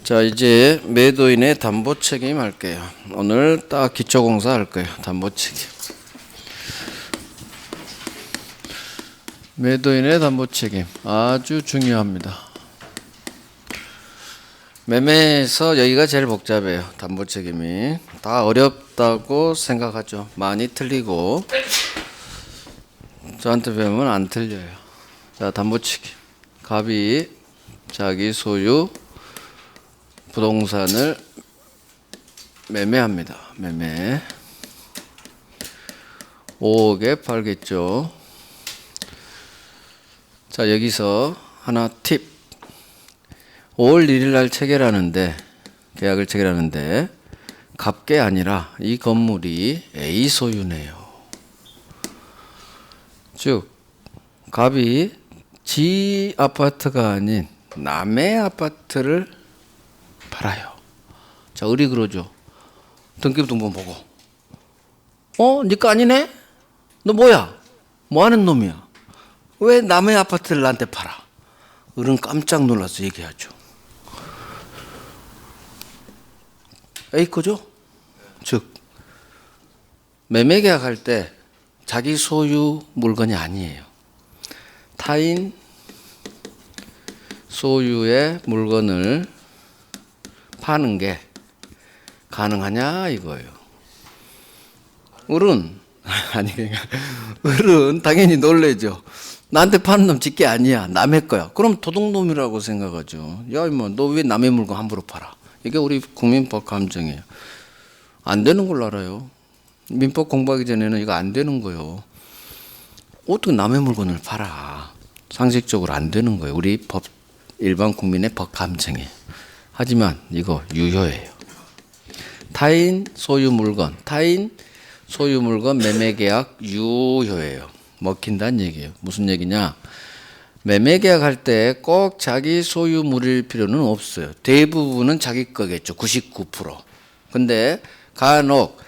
자, 이제 매도인의 담보 책임 할게요. 오늘 딱 기초공사 할 거예요. 담보 책임. 매도인의 담보 책임 아주 중요합니다. 매매에서 여기가 제일 복잡해요. 담보 책임이 다 어렵다고 생각하죠. 많이 틀리고 저한테 배우면 안 틀려요. 자, 담보 책임. 갑이 자기 소유 부동산을 매매합니다. 매매 5억에 팔겠죠. 자, 여기서 하나 팁. 5월 1일 날 체결하는데, 계약을 체결하는데 갑게 아니라 이 건물이 A 소유네요. 즉 갑이 지 아파트가 아닌 남의 아파트를 팔아요. 자, 을이 그러죠. 등기부등본 보고 네 거 아니네? 너 뭐야? 뭐 하는 놈이야? 왜 남의 아파트를 나한테 팔아? 을은 깜짝 놀라서 얘기하죠. A 거죠? 즉 매매 계약할 때 자기 소유 물건이 아니에요. 타인 소유의 물건을 파는 게 가능하냐 이거예요. 을은 을은 당연히 놀래죠. 나한테 파는 놈 지 게 아니야. 남의 거야. 그럼 도둑놈이라고 생각하죠. 야, 임마, 너 왜 남의 물건 함부로 팔아? 이게 우리 국민법 감정이에요. 안 되는 걸 알아요. 민법 공부하기 전에는 이거 안 되는 거예요. 어떻게 남의 물건을 팔아? 상식적으로 안 되는 거예요. 우리 법, 일반 국민의 법 감정이에요. 하지만 이거 유효해요. 타인 소유 물건, 타인 소유 물건 매매 계약 유효해요. 먹힌다는 얘기예요. 무슨 얘기냐? 매매 계약할 때 꼭 자기 소유물일 필요는 없어요. 대부분은 자기 거겠죠. 99%. 근데 간혹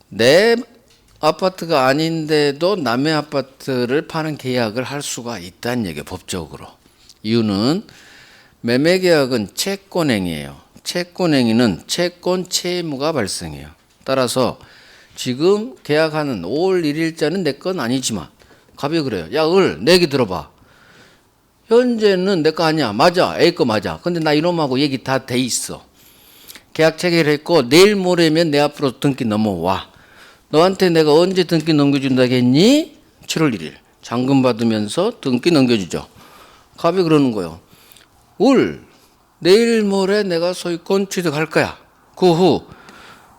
내 아파트가 아닌데도 남의 아파트를 파는 계약을 할 수가 있다는 얘기예요. 법적으로. 이유는 매매 계약은 채권행위예요. 채권행위는 채권 채무가 발생해요. 따라서 지금 계약하는 5월 1일자는 내 건 아니지만 갑이 그래요. 야, 을, 내 얘기 들어봐. 현재는 내 거 아니야. 맞아. A 거 맞아. 근데 나 이놈하고 얘기 다 돼 있어. 계약 체결했고 내일 모레면 내 앞으로 등기 넘어와. 너한테 내가 언제 등기 넘겨준다겠니? 7월 1일. 잔금 받으면서 등기 넘겨주죠. 갑이 그러는 거예요. 을, 내일 모레 내가 소유권 취득할 거야. 그 후,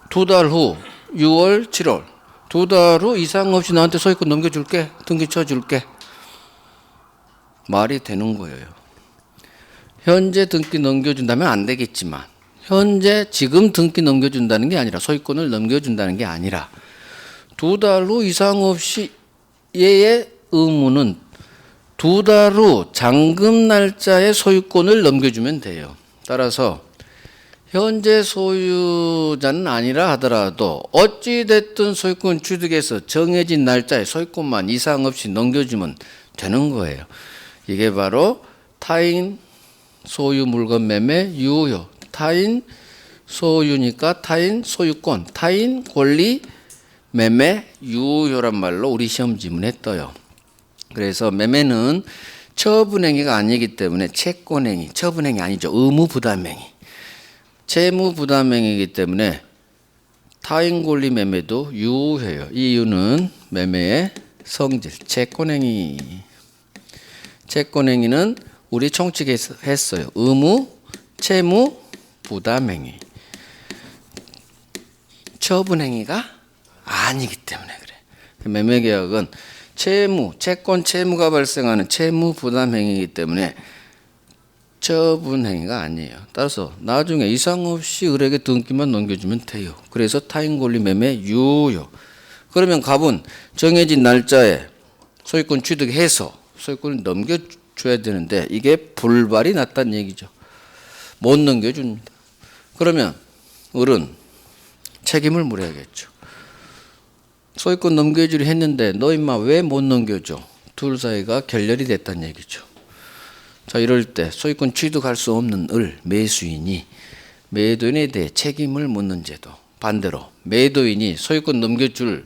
2달 후, 6월, 7월. 2달 후 이상 없이 나한테 소유권 넘겨줄게. 등기 쳐줄게. 말이 되는 거예요. 현재 등기 넘겨준다면 안 되겠지만 현재 지금 등기 넘겨준다는 게 아니라 소유권을 넘겨준다는 게 아니라 2달 후 이상 없이 얘의 의무는 2달 후 잔금 날짜에 소유권을 넘겨주면 돼요. 따라서 현재 소유자는 아니라 하더라도 어찌됐든 소유권 취득해서 정해진 날짜에 소유권만 이상 없이 넘겨주면 되는 거예요. 이게 바로 타인 소유 물건 매매 유효. 타인 소유니까 타인 소유권, 타인 권리 매매 유효란 말로 우리 시험 지문에 떠요. 그래서 매매는 처분행위가 아니기 때문에 채권행위, 처분행위 아니죠. 의무부담행위. 채무부담행위이기 때문에 타인 권리 매매도 유효해요. 이 이유는 매매의 성질, 채권행위. 채권행위는 우리 총칙에서 했어요. 의무, 채무, 부담행위. 처분행위가 아니기 때문에 그래. 매매계약은 채무, 채권 채무가 발생하는 채무 부담행위이기 때문에 처분행위가 아니에요. 따라서 나중에 이상 없이 을에게 등기만 넘겨주면 돼요. 그래서 타인권리 매매 유효. 그러면 갑은 정해진 날짜에 소유권 취득해서 소유권을 넘겨줘야 되는데 이게 불발이 났다는 얘기죠. 못 넘겨줍니다. 그러면 을은 책임을 물어야겠죠. 소유권 넘겨주려 했는데 너 임마 왜 못 넘겨줘? 둘 사이가 결렬이 됐다는 얘기죠. 자, 이럴 때 소유권 취득할 수 없는 을 매수인이 매도인에 대해 책임을 묻는 제도. 반대로 매도인이 소유권 넘겨주기로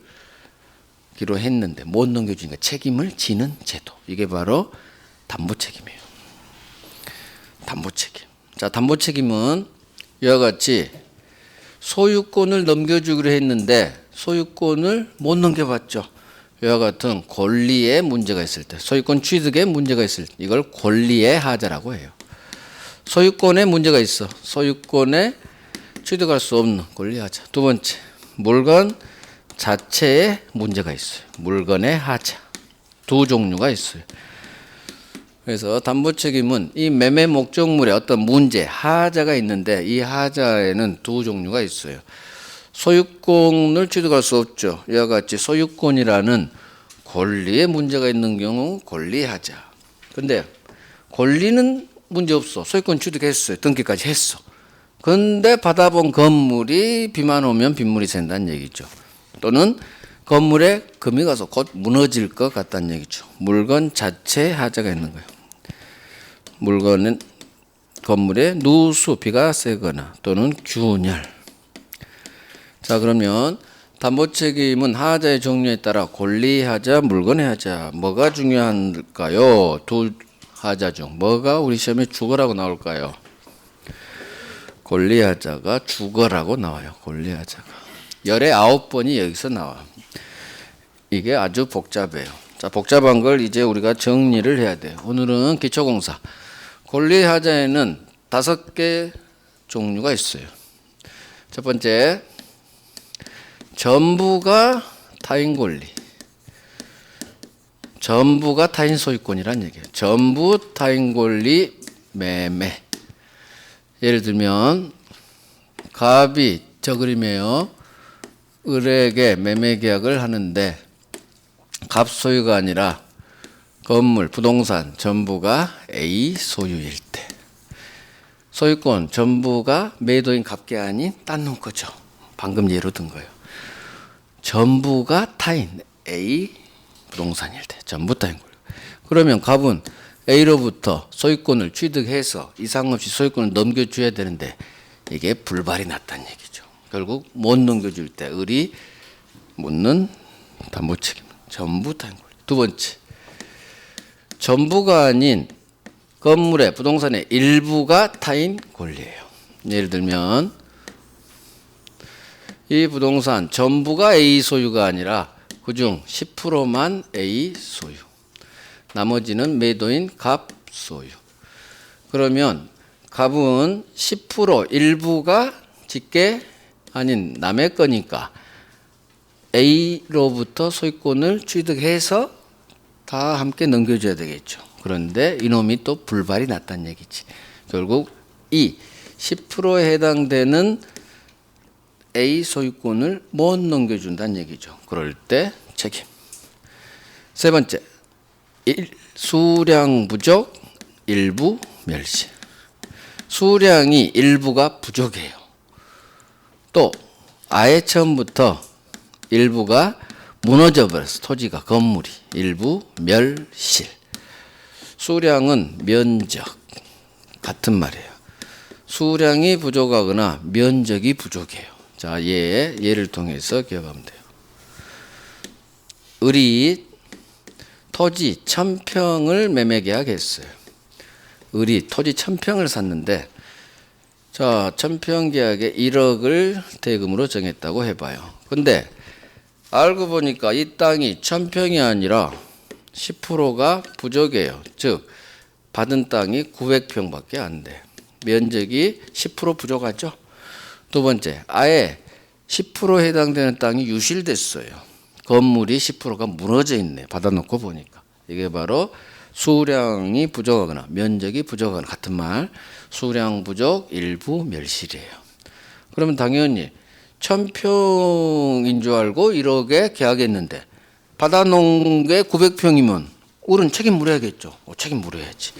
했는데 못 넘겨주니까 책임을 지는 제도. 이게 바로 담보책임이에요. 담보책임. 자, 담보책임은 이와 같이 소유권을 넘겨주기로 했는데 소유권을 못 넘겨봤죠. 이와 같은 권리에 문제가 있을 때, 소유권 취득에 문제가 있을 때 이걸 권리의 하자라고 해요. 소유권에 문제가 있어. 소유권에 취득할 수 없는 권리의 하자. 두 번째, 물건 자체에 문제가 있어요. 물건의 하자. 두 종류가 있어요. 그래서 담보책임은 이 매매 목적물에 어떤 문제, 하자가 있는데 이 하자에는 두 종류가 있어요. 소유권을 취득할 수 없죠. 이와 같이 소유권이라는 권리에 문제가 있는 경우 권리하자. 근데 권리는 문제 없어. 소유권 취득했어요. 등기까지 했어. 근데 받아본 건물이 비만 오면 빗물이 샌다는 얘기죠. 또는 건물에 금이 가서 곧 무너질 것 같다는 얘기죠. 물건 자체에 하자가 있는 거예요. 물건은 건물에 누수, 비가 세거나 또는 균열. 자, 그러면 담보책임은 하자의 종류에 따라 권리하자, 물건의 하자 뭐가 중요할까요? 두 하자 중 뭐가 우리 시험에 주거라고 나올까요? 권리하자가 주거라고 나와요. 권리하자가 19번이 여기서 나와. 이게 아주 복잡해요. 자, 복잡한 걸 이제 우리가 정리를 해야 돼요. 오늘은 기초공사. 권리하자에는 5개 종류가 있어요. 첫 번째, 전부가 타인 권리. 전부가 타인 소유권이란 얘기예요. 전부 타인 권리 매매. 예를 들면 갑이 저 그림이에요. 을에게 매매 계약을 하는데 갑 소유가 아니라 건물, 부동산 전부가 A 소유일 때 소유권 전부가 매도인 갑게 아닌 딴 놈 거죠. 방금 예로 든 거예요. 전부가 타인 A 부동산일 때 전부 타인 권리. 그러면 갑은 A로부터 소유권을 취득해서 이상 없이 소유권을 넘겨줘야 되는데 이게 불발이 났다는 얘기죠. 결국 못 넘겨줄 때 을이 묻는 담보책임. 전부 타인 권리. 두 번째, 전부가 아닌 건물의 부동산의 일부가 타인 권리예요. 예를 들면 이 부동산 전부가 A 소유가 아니라 그중 10%만 A 소유. 나머지는 매도인 갑 소유. 그러면 갑은 10% 일부가 직계 아닌 남의 거니까 A로부터 소유권을 취득해서 다 함께 넘겨줘야 되겠죠. 그런데 이놈이 또 불발이 났다는 얘기지. 결국 이 10%에 해당되는 A 소유권을 못 넘겨준다는 얘기죠. 그럴 때 책임. 세 번째, 수량 부족, 일부 멸시. 수량이 일부가 부족해요. 또 아예 처음부터 일부가 무너져 버렸어. 토지가, 건물이. 일부 멸실. 수량은 면적. 같은 말이에요. 수량이 부족하거나 면적이 부족해요. 자, 예를 통해서 기억하면 돼요. 을이 토지 1000평을 매매 계약했어요. 을이 토지 1000평을 샀는데, 자, 1000평 계약에 1억을 대금으로 정했다고 해봐요. 근데 알고 보니까 이 땅이 1000평이 아니라 10%가 부족해요. 즉 받은 땅이 900평밖에 안 돼. 면적이 10% 부족하죠. 두 번째, 아예 10% 해당되는 땅이 유실됐어요. 건물이 10%가 무너져 있네. 받아놓고 보니까. 이게 바로 수량이 부족하거나 면적이 부족하거나 같은 말. 수량 부족, 일부 멸실이에요. 그러면 당연히 1000평인 줄 알고 1억에 계약했는데 받아놓은 게 900평이면 을은 책임 물어야겠죠. 책임 물어야지.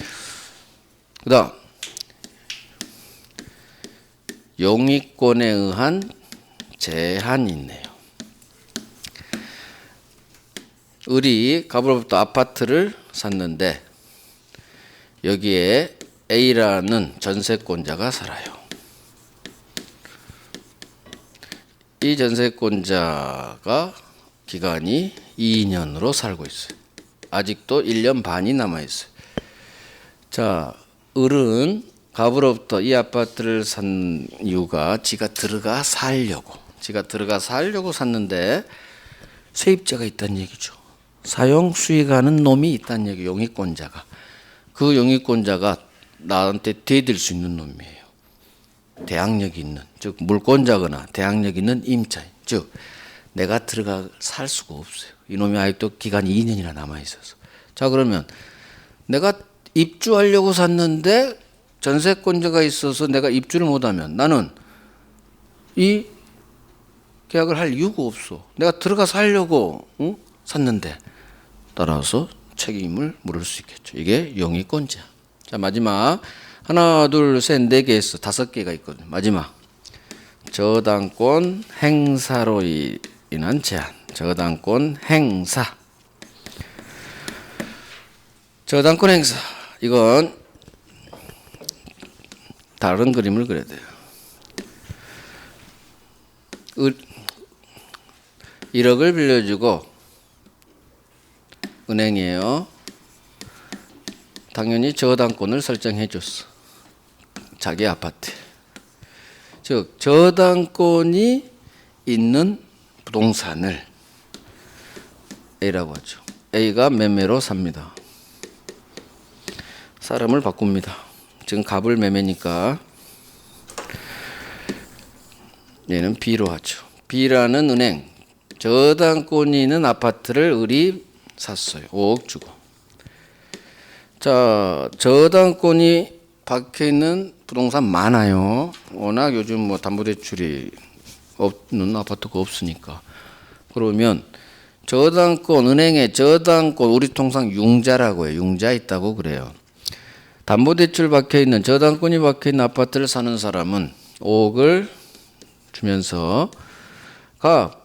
그 다음 용익권에 의한 제한이 있네요. 을이 갑으로부터 아파트를 샀는데 여기에 A라는 전세권자가 살아요. 이 전세권자가 기간이 2년으로 살고 있어요. 아직도 1년 반이 남아있어요. 자, 을은 갑으로부터 이 아파트를 산 이유가 지가 들어가 살려고 샀는데 세입자가 있다는 얘기죠. 사용 수익하는 놈이 있다는 얘기, 용익권자가. 그 용익권자가 나한테 대들 수 있는 놈이에요. 대항력이 있는, 즉 물권자거나 대항력 있는 임차인, 즉 내가 들어가 살 수가 없어요. 이놈이 아직도 기간이 2년이나 남아있어서. 자, 그러면 내가 입주하려고 샀는데 전세권자가 있어서 내가 입주를 못하면 나는 이 계약을 할 이유가 없어. 내가 들어가 살려고 샀는데, 따라서 책임을 물을 수 있겠죠. 이게 용익권자. 자, 마지막 하나, 둘, 셋, 네 개 있어. 5개가 있거든요. 마지막 저당권 행사로 인한 제한. 저당권 행사. 저당권 행사. 이건 다른 그림을 그려야 돼요. 1억을 빌려주고 은행이에요. 당연히 저당권을 설정해 줬어. 자기 아파트. 즉 저당권이 있는 부동산을 A라고 하죠. A가 매매로 삽니다. 사람을 바꿉니다. 지금 갑을 매매니까 얘는 B로 하죠. B라는 은행 저당권이 있는 아파트를 을이 샀어요. 5억 주고. 자, 저당권이 박혀 있는 부동산 많아요. 워낙 요즘 뭐 담보대출이 없는 아파트가 없으니까. 그러면 저당권, 은행에 저당권, 우리 통상 융자라고 해요. 융자 있다고 그래요. 담보대출 박혀 있는, 저당권이 박혀 있는 아파트를 사는 사람은 5억을 주면서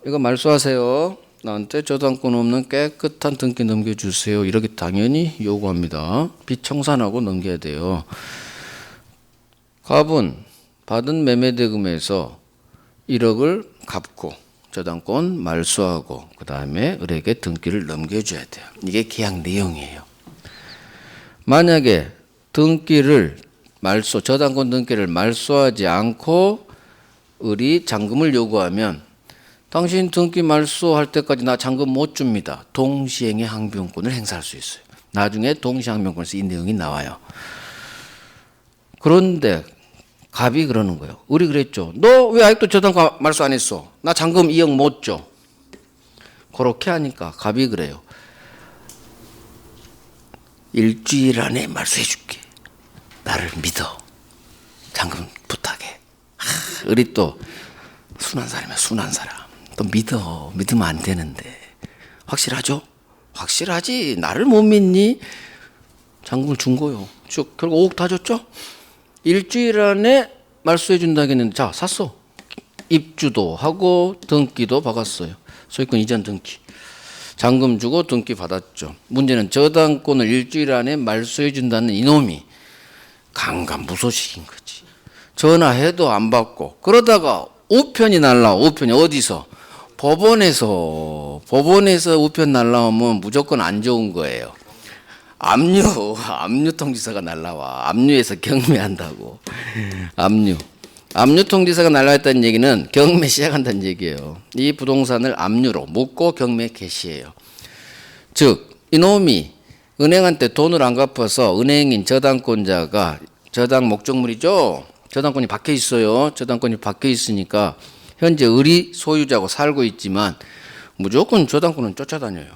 이거 말소하세요. 나한테 저당권 없는 깨끗한 등기 넘겨주세요. 이렇게 당연히 요구합니다. 빚 청산하고 넘겨야 돼요. 갑은 받은 매매대금에서 1억을 갚고 저당권 말소하고 그 다음에 을에게 등기를 넘겨줘야 돼요. 이게 계약 내용이에요. 만약에 저당권 등기를 말소하지 않고 을이 잔금을 요구하면 당신 등기 말소할 때까지 나 잔금 못 줍니다. 동시행의 항변권을 행사할 수 있어요. 나중에 동시항변권에서 이 내용이 나와요. 그런데 갑이 그러는 거예요. 을이 그랬죠. 너 왜 아직도 저당권 말소 안 했어? 나 잔금 2억 못 줘. 그렇게 하니까 갑이 그래요. 일주일 안에 말소해 줄게. 나를 믿어. 잔금 부탁해. 을이 또 순한 사람이야. 순한 사람. 또 믿어. 믿으면 안 되는데. 확실하죠? 확실하지. 나를 못 믿니? 잔금을 준 거요. 결국 5억 다 줬죠? 일주일 안에 말소해 준다고 했는데, 자, 샀어. 입주도 하고 등기도 박았어요. 소유권 이전 등기. 잔금 주고 등기 받았죠. 문제는 저당권을 일주일 안에 말소해 준다는 이놈이 강간무소식인 거지. 전화해도 안 받고 그러다가 우편이 날라와. 우편이 어디서? 법원에서 우편 날라오면 무조건 안 좋은 거예요. 압류 통지서가 날라와. 압류해서 경매한다고. 압류 통지서가 날라왔다는 얘기는 경매 시작한다는 얘기예요. 이 부동산을 압류로 묻고 경매 개시해요. 즉 이놈이 은행한테 돈을 안 갚아서 은행인 저당권자가, 저당 목적물이죠. 저당권이 박혀 있어요. 저당권이 박혀 있으니까 현재 을이 소유자고 살고 있지만 무조건 저당권은 쫓아다녀요.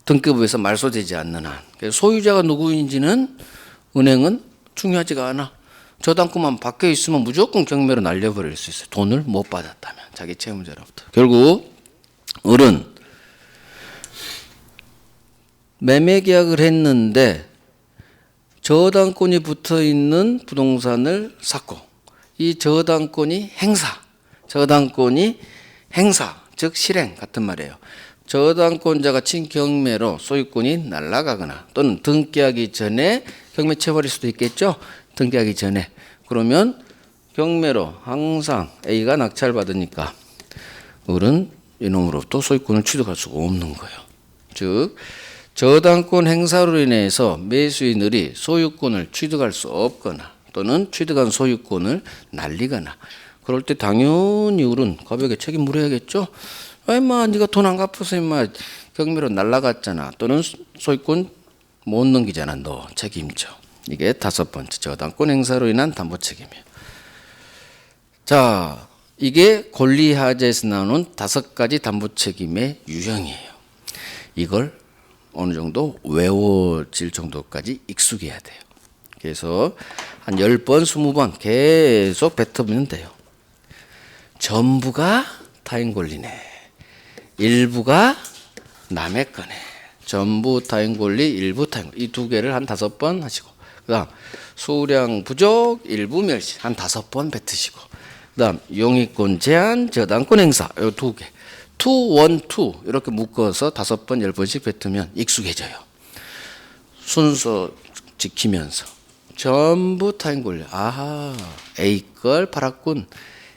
등기부에서 말소되지 않는 한. 그래서 소유자가 누구인지는 은행은 중요하지가 않아. 저당권만 박혀 있으면 무조건 경매로 날려버릴 수 있어요. 돈을 못 받았다면. 자기 채무자로부터. 결국 을은 매매 계약을 했는데 저당권이 붙어 있는 부동산을 샀고, 이 저당권이 행사, 즉 실행 같은 말이에요. 저당권자가 친 경매로 소유권이 날아가거나 또는 등기하기 전에 경매 쳐버릴 수도 있겠죠. 등기하기 전에. 그러면 경매로 항상 A가 낙찰받으니까 을은 이놈으로부터 소유권을 취득할 수가 없는 거예요. 즉 저당권 행사로 인해서 매수인 을이 소유권을 취득할 수 없거나 또는 취득한 소유권을 날리거나 그럴 때 당연히 을은 가벽에 책임 물어야겠죠. 임마 네가 돈 안 갚아서 임마 경매로 날라갔잖아. 또는 소유권 못 넘기잖아. 너 책임져. 이게 다섯 번째 저당권 행사로 인한 담보 책임이에요. 자, 이게 권리하자에서 나오는 다섯 가지 담보 책임의 유형이에요. 이걸 어느 정도 외워질 정도까지 익숙해야 돼요. 그래서 한 10번, 20번 계속 뱉어보면 돼요. 전부가 타인 권리네. 일부가 남의 거네. 전부 타인 권리, 일부 타인 권리. 이 두 개를 한 5번 하시고. 그 다음, 수량 부족, 일부 멸시. 한 5번 뱉으시고. 그 다음, 용의권 제한, 저당권 행사. 이 두 개. 투, 원, 투. 이렇게 묶어서 5번, 10번씩 뱉으면 익숙해져요. 순서 지키면서. 전부 타인 권리. 아하, A 걸 팔았군.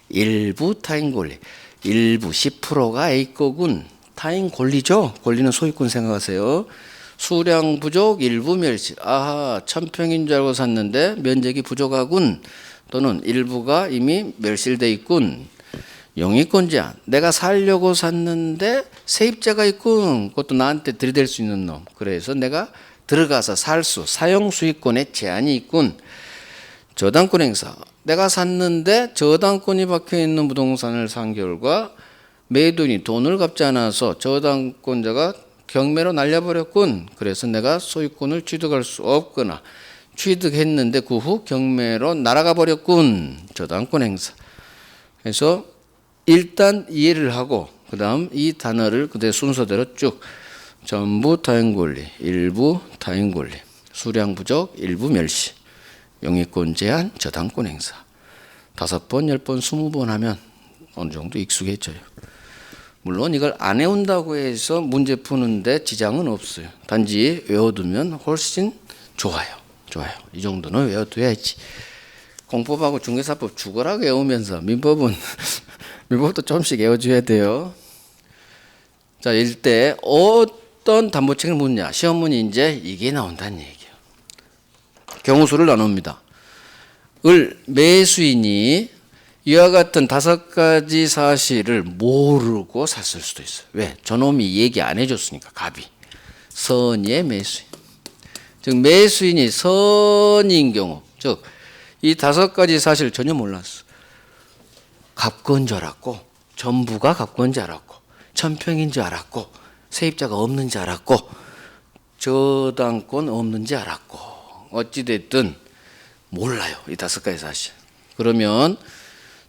일부 타인 권리. 일부 10%가 A 거군. 타인 권리죠. 권리는 소유권 생각하세요. 수량 부족, 일부 멸실. 아하, 1000평인 줄 알고 샀는데 면적이 부족하군. 또는 일부가 이미 멸실돼 있군. 영위권 제한. 내가 살려고 샀는데 세입자가 있군. 그것도 나한테 들이댈 수 있는 놈. 그래서 내가 들어가서 살 수, 사용 수익권에 제한이 있군. 저당권 행사. 내가 샀는데 저당권이 박혀 있는 부동산을 산 결과 매도인이 돈을 갚지 않아서 저당권자가 경매로 날려버렸군. 그래서 내가 소유권을 취득할 수 없거나 취득했는데 그 후 경매로 날아가 버렸군. 저당권 행사. 그래서 일단 이해를 하고 그 다음 이 단어를 그대 순서대로 쭉 전부 타인 권리, 일부 타인 권리, 수량 부족, 일부 멸시, 영위권 제한, 저당권 행사. 5번, 10번, 20번 하면 어느 정도 익숙해져요. 물론 이걸 안 해온다고 해서 문제 푸는데 지장은 없어요. 단지 외워두면 훨씬 좋아요. 좋아요. 이 정도는 외워둬야지. 공법하고 중개사법 죽어라 외우면서 민법은 민법도 조금씩 외워줘야 돼요. 자, 이럴 때 어떤 담보책을 묻냐. 시험 문제 이제 이게 나온다는 얘기예요. 경우수를 나눕니다. 을 매수인이 이와 같은 5가지 사실을 모르고 샀을 수도 있어요. 왜? 저놈이 얘기 안 해줬으니까. 갑이. 선의의 매수인. 즉 매수인이 선인 경우. 즉 이 5가지 사실을 전혀 몰랐어. 갑건 줄 알았고 전부가 갑건 줄 알았고 1000평인 줄 알았고 세입자가 없는 줄 알았고 저당권 없는 줄 알았고 어찌됐든 몰라요. 이 5가지 사실. 그러면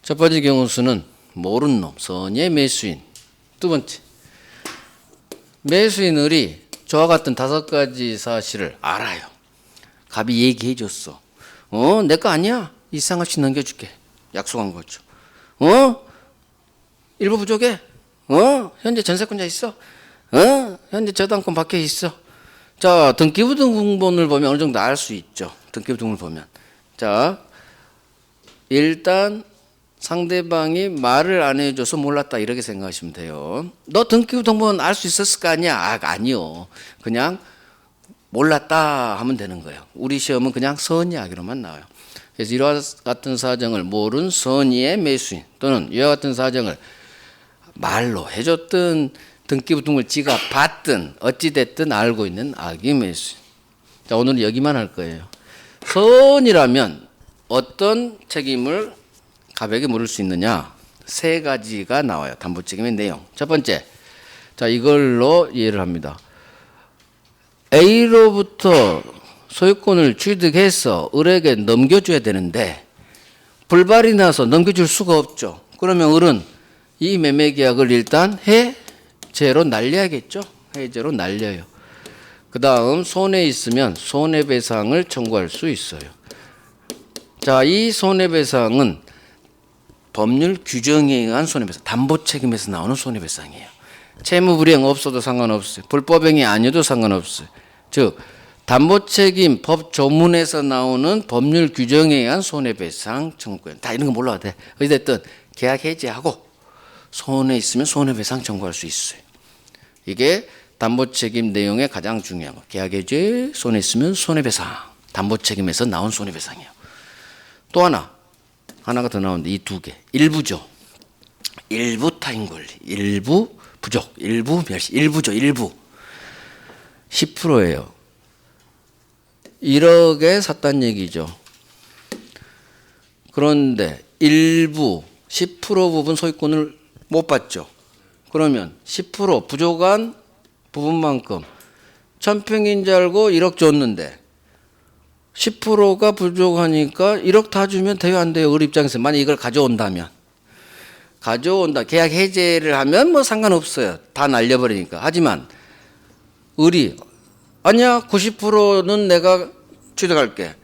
첫 번째 경우수는 모르는 놈, 선의의 매수인. 두 번째, 매수인 을이 저와 같은 5가지 사실을 알아요. 갑이 얘기해 줬어. 내 거 아니야. 이상없이 넘겨줄게. 약속한 거죠. 일부 부족해. 현재 전세권자 있어. 현재 저당권 밖에 있어. 자, 등기부 등본을 보면 어느 정도 알 수 있죠. 등기부 등본을 보면. 자, 일단 상대방이 말을 안 해줘서 몰랐다 이렇게 생각하시면 돼요. 너 등기부 등본 알 수 있었을 거 아니야? 아니요. 그냥 몰랐다 하면 되는 거예요. 우리 시험은 그냥 선의하기로만 나와요. 그래서 이와 같은 사정을 모른 선의의 매수인 또는 이와 같은 사정을 말로 해줬든 등기부 등본을 지가 봤든 어찌됐든 알고 있는 악의 매수인. 자, 오늘은 여기만 할 거예요. 선이라면 어떤 책임을 가벽에 물을 수 있느냐? 3가지가 나와요. 담보책임의 내용. 첫 번째, 자 이걸로 이해를 합니다. A로부터 소유권을 취득해서 을에게 넘겨줘야 되는데 불발이 나서 넘겨줄 수가 없죠. 그러면 을은 이 매매계약을 일단 해제로 날려야겠죠. 해제로 날려요. 그 다음 손해 있으면 손해배상을 청구할 수 있어요. 자, 이 손해배상은 법률 규정에 의한 손해배상, 담보책임에서 나오는 손해배상이에요. 채무불이행 없어도 상관없어요. 불법행위 아니어도 상관없어요. 즉 담보책임 법 조문에서 나오는 법률 규정에 의한 손해배상 청구권. 다 이런 거 몰라도 돼. 어쨌든 계약 해지하고 손해 있으면 손해배상 청구할 수 있어요. 이게 담보책임 내용의 가장 중요한 거. 계약 해지, 손해 있으면 손해배상. 담보책임에서 나온 손해배상이에요. 또 하나가 더 나오는데 이 두 개. 일부죠. 일부 타인 권리, 일부 부족, 일부 멸시, 일부죠. 일부 10%예요. 1억에 샀다는 얘기죠. 그런데 일부 10% 부분 소유권을 못 받죠. 그러면 10% 부족한 부분만큼 1,000평인 줄 알고 1억 줬는데 10%가 부족하니까 1억 다 주면 돼요, 안 돼요? 우리 입장에서 만약 이걸 가져온다. 계약 해제를 하면 뭐 상관없어요. 다 날려버리니까. 하지만 아니야, 90%는 내가 취득할게.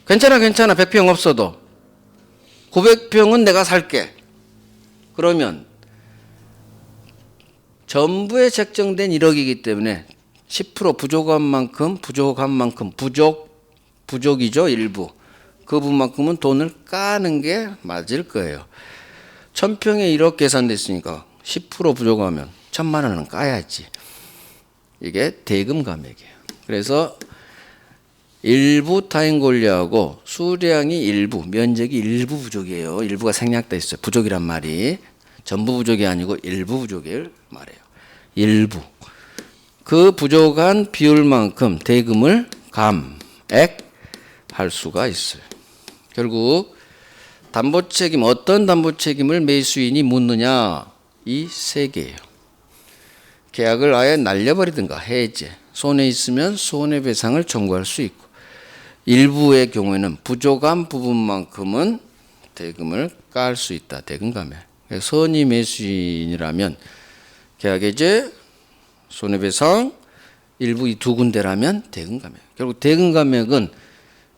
괜찮아. 100평 없어도 900평은 내가 살게. 그러면 전부에 책정된 1억이기 때문에 10% 부족한 만큼 부족이죠, 일부. 그 부분만큼은 돈을 까는 게 맞을 거예요. 1,000평에 1억 계산됐으니까 10% 부족하면 1,000만 원은 까야지. 이게 대금 감액이에요. 그래서 일부 타인 권리하고 수량이 일부, 면적이 일부 부족이에요. 일부가 생략돼 있어요. 부족이란 말이 전부 부족이 아니고 일부 부족을 말해요. 일부. 그 부족한 비율만큼 대금을 감액할 수가 있어요. 결국 담보책임, 어떤 담보책임을 매수인이 묻느냐? 이 세 개예요. 계약을 아예 날려버리든가 해제, 손해 있으면 손해배상을 청구할 수 있고, 일부의 경우에는 부족한 부분만큼은 대금을 깔 수 있다. 대금 감액. 선의 매수인이라면 계약 해제, 손해배상, 일부 이 두 군데라면 대금 감액. 결국 대금 감액은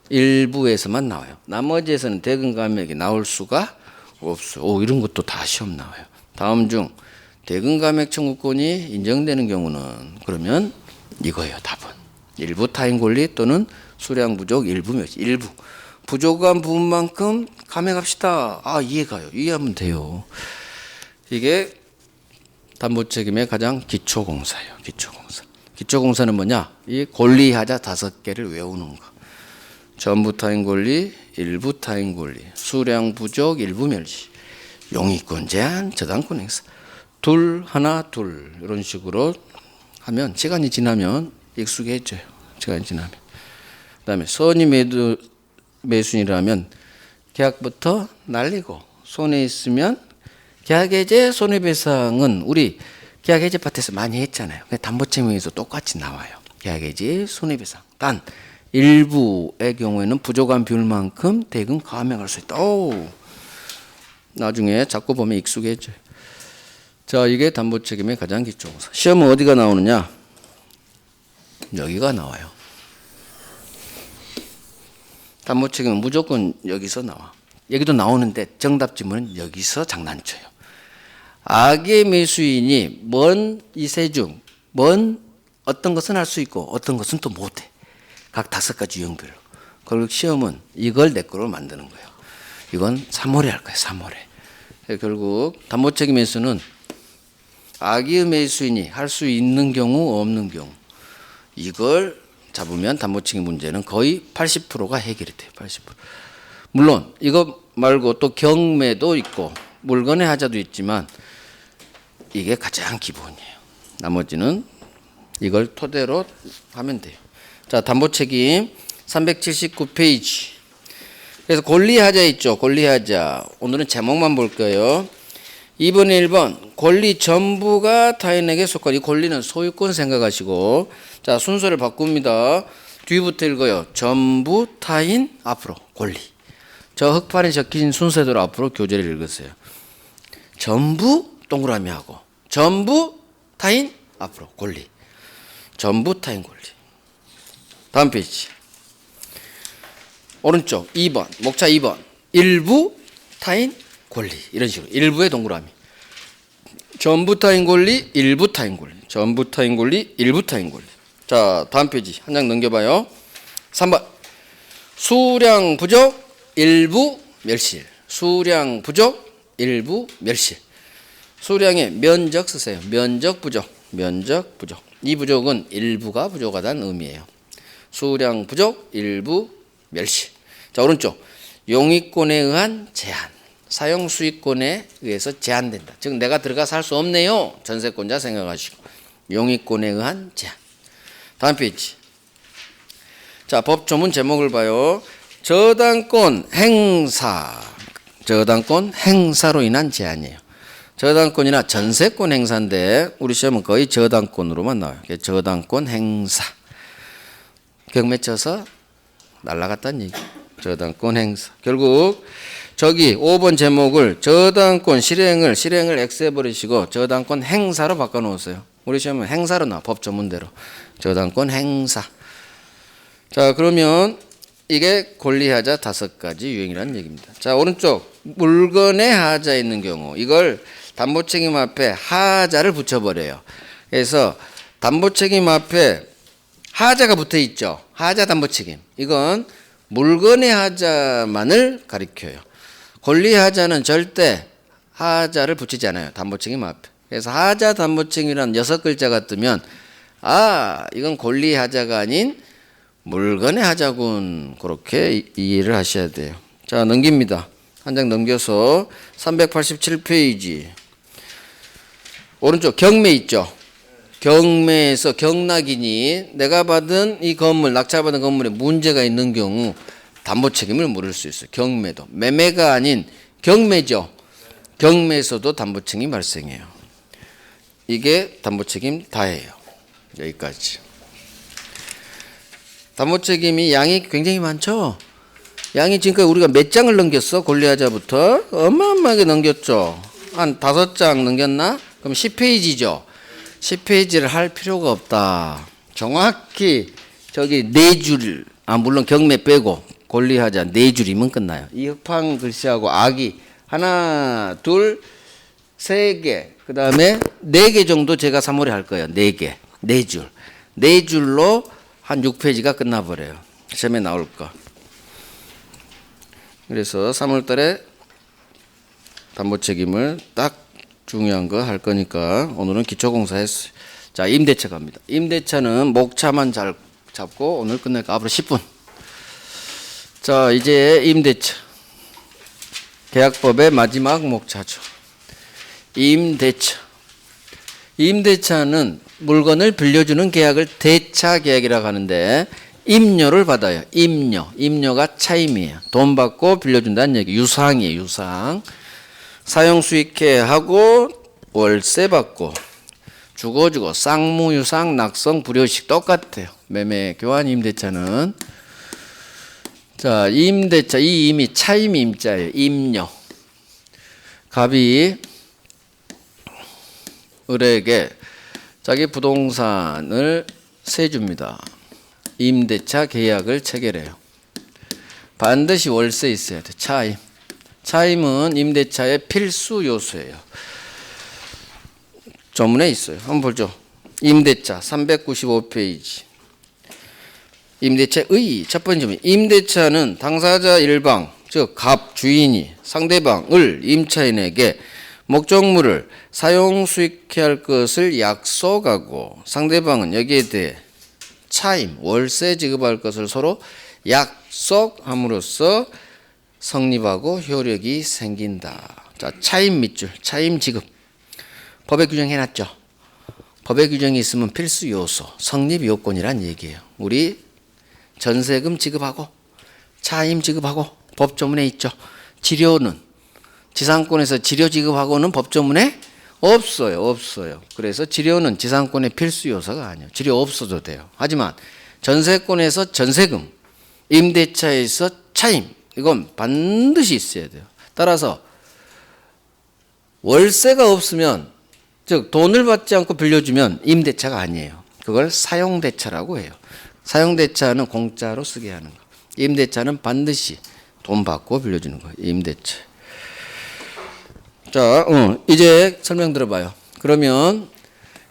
일부에서만 나와요. 나머지에서는 대금 감액이 나올 수가 없어요. 이런 것도 다 시험 나와요. 다음 중 대금 감액 청구권이 인정되는 경우는 그러면 이거예요. 답은 일부 타인 권리 또는 수량 부족 일부 멸시. 일부 부족한 부분만큼 감액합시다. 이해가요. 이해하면 돼요. 이게 담보책임의 가장 기초공사예요. 기초공사는 뭐냐? 이 권리하자 5개를 외우는 거. 전부 타인 권리, 일부 타인 권리, 수량 부족, 일부 멸시, 용의권 제한, 저당권 행사. 둘 이런 식으로 하면 시간이 지나면 익숙해져요. 그다음에 선의 매수인이라면 계약부터 날리고 손해 있으면 계약 해제, 손해배상은 우리 계약 해제 파트에서 많이 했잖아요. 담보책임에서 똑같이 나와요. 계약 해제, 손해배상. 단 일부의 경우에는 부족한 비율만큼 대금 감액할 수 있다. 나중에 자꾸 보면 익숙해져요. 자, 이게 담보책임의 가장 기초공사. 시험은 어디가 나오느냐? 여기가 나와요. 담보책임은 무조건 여기서 나와. 여기도 나오는데 정답 지문은 여기서 장난쳐요. 악의 매수인이 이 세 중 어떤 것은 할 수 있고 어떤 것은 또 못해. 각 5가지 유형별로. 결국 시험은 이걸 내 거로 만드는 거예요. 이건 3월에 할 거예요. 3월에. 결국 담보책임에서는 악의 매수인이 할 수 있는 경우 없는 경우 이걸 잡으면 담보책임 문제는 거의 80%가 해결이 돼요. 80%. 물론 이거 말고 또 경매도 있고 물건의 하자도 있지만 이게 가장 기본이에요. 나머지는 이걸 토대로 하면 돼요. 자, 담보책임 379페이지. 그래서 권리하자 있죠. 권리하자. 오늘은 제목만 볼 거예요. 2번에 1번 권리 전부가 타인에게 속한 이 권리는 소유권 생각하시고 자 순서를 바꿉니다. 뒤부터 읽어요. 전부 타인 앞으로 권리. 저 흑판에 적힌 순서대로 앞으로 교재를 읽으세요. 전부 동그라미 하고 전부 타인 앞으로 권리. 전부 타인 권리. 다음 페이지. 오른쪽 2번 목차 2번 일부 타인 권리 이런 식으로 일부의 동그라미. 전부 타인 권리 일부 타인 권리 전부 타인 권리 일부 타인 권리 자, 다음 페이지 한 장 넘겨봐요. 3번. 수량 부족, 일부 멸실. 수량 부족, 일부 멸실. 수량의 면적 쓰세요. 면적 부족, 면적 부족. 이 부족은 일부가 부족하다는 의미예요. 수량 부족, 일부 멸실. 자, 오른쪽. 용익권에 의한 제한. 사용 수익권에 의해서 제한된다. 즉 내가 들어가서 할 수 없네요. 전세권자 생각하시고. 용익권에 의한 제한. 다음 페이지. 자, 법 조문 제목을 봐요. 저당권 행사. 저당권 행사로 인한 제한이에요. 저당권이나 전세권 행사인데 우리 시험은 거의 저당권으로만 나와요. 저당권 행사. 경매 쳐서 날라갔다는 얘기. 저당권 행사. 결국 저기 5번 제목을 저당권 실행을 X해 버리시고 저당권 행사로 바꿔 놓으세요. 우리 시험은 행사로 나와. 법 조문대로. 저당권 행사. 자, 그러면 이게 권리하자 5가지 유형이라는 얘기입니다. 자, 오른쪽 물건에 하자 있는 경우 이걸 담보책임 앞에 하자를 붙여버려요. 그래서 담보책임 앞에 하자가 붙어 있죠. 하자 담보책임. 이건 물건의 하자만을 가리켜요. 권리하자는 절대 하자를 붙이지 않아요. 담보책임 앞에. 그래서 하자 담보책임이라는 6글자가 뜨면 아, 이건 권리하자가 아닌 물건의 하자군. 그렇게 이해를 하셔야 돼요. 자, 넘깁니다. 한 장 넘겨서 387페이지. 오른쪽 경매 있죠. 경매에서 경락인이 내가 받은 이 건물, 낙찰받은 건물에 문제가 있는 경우 담보 책임을 물을 수 있어요. 경매도. 매매가 아닌 경매죠. 경매에서도 담보 책임이 발생해요. 이게 담보 책임 다예요. 여기까지. 담보 책임이 양이 굉장히 많죠. 양이 지금까지 우리가 몇 장을 넘겼어? 권리하자부터 어마어마하게 넘겼죠. 한 5장 넘겼나? 그럼 10페이지죠. 10페이지를 할 필요가 없다. 정확히 저기 4줄, 물론 경매 빼고 권리하자 4줄이면 끝나요. 이 흑판 글씨하고 악이 하나, 둘, 3개, 그 다음에 4개 정도 제가 3월에 할 거예요. 4개, 4줄. 4줄로 한 6페이지가 끝나버려요. 시험에 나올 거. 그래서 3월 달에 담보 책임을 딱 중요한 거 할 거니까 오늘은 기초공사 했어요. 자, 임대차 갑니다. 임대차는 목차만 잘 잡고 오늘 끝낼까? 앞으로 10분. 자, 이제 임대차. 계약법의 마지막 목차죠. 임대차. 임대차는 물건을 빌려주는 계약을 대차 계약이라고 하는데 임료를 받아요. 임료가 차임이에요. 돈 받고 빌려준다는 얘기. 유상이에요. 유상. 사용수익회 하고 월세 받고 주거 쌍무유상 낙성 불효식 똑같아요. 매매 교환 임대차는. 자, 임대차 이 임이 차임 임자예요. 임료. 갑이 을에게 자기 부동산을 세줍니다. 임대차 계약을 체결해요. 반드시 월세 있어야 돼. 차임. 차임은 임대차의 필수 요소예요. 조문에 있어요. 한번 보죠. 임대차 395페이지. 임대차의 첫 번째 점. 임대차는 당사자 일방, 즉 갑 주인이 상대방을 임차인에게 목적물을 사용 수익해 할 것을 약속하고 상대방은 여기에 대해 차임, 월세 지급할 것을 서로 약속함으로써 성립하고 효력이 생긴다. 자, 차임 밑줄, 차임 지급. 법에 규정해놨죠. 법에 규정이 있으면 필수 요소, 성립 요건이란 얘기예요. 우리 전세금 지급하고 차임 지급하고 법조문에 있죠. 치료는 지상권에서 치료 지급하고는 법조문에 없어요. 그래서 치료는 지상권의 필수 요소가 아니에요. 치료 없어도 돼요. 하지만 전세권에서 전세금, 임대차에서 차임, 이건 반드시 있어야 돼요. 따라서 월세가 없으면, 즉 돈을 받지 않고 빌려주면 임대차가 아니에요. 그걸 사용대차라고 해요. 사용대차는 공짜로 쓰게 하는 거. 임대차는 반드시 돈 받고 빌려주는 거예요. 임대차. 자, 이제 설명 들어봐요. 그러면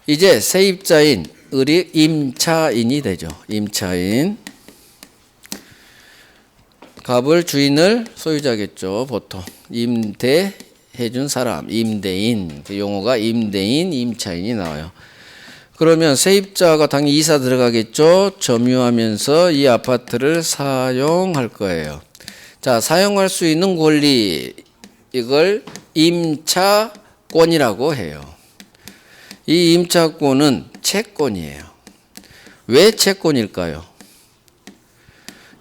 이제 세입자인 을이 임차인이 되죠. 임차인. 갑을 주인을 소유자겠죠. 보통 임대해준 사람, 임대인. 그 용어가 임대인, 임차인이 나와요. 그러면 세입자가 당연히 이사 들어가겠죠. 점유하면서 이 아파트를 사용할 거예요. 자, 사용할 수 있는 권리, 이걸 임차권이라고 해요. 이 임차권은 채권이에요. 왜 채권일까요?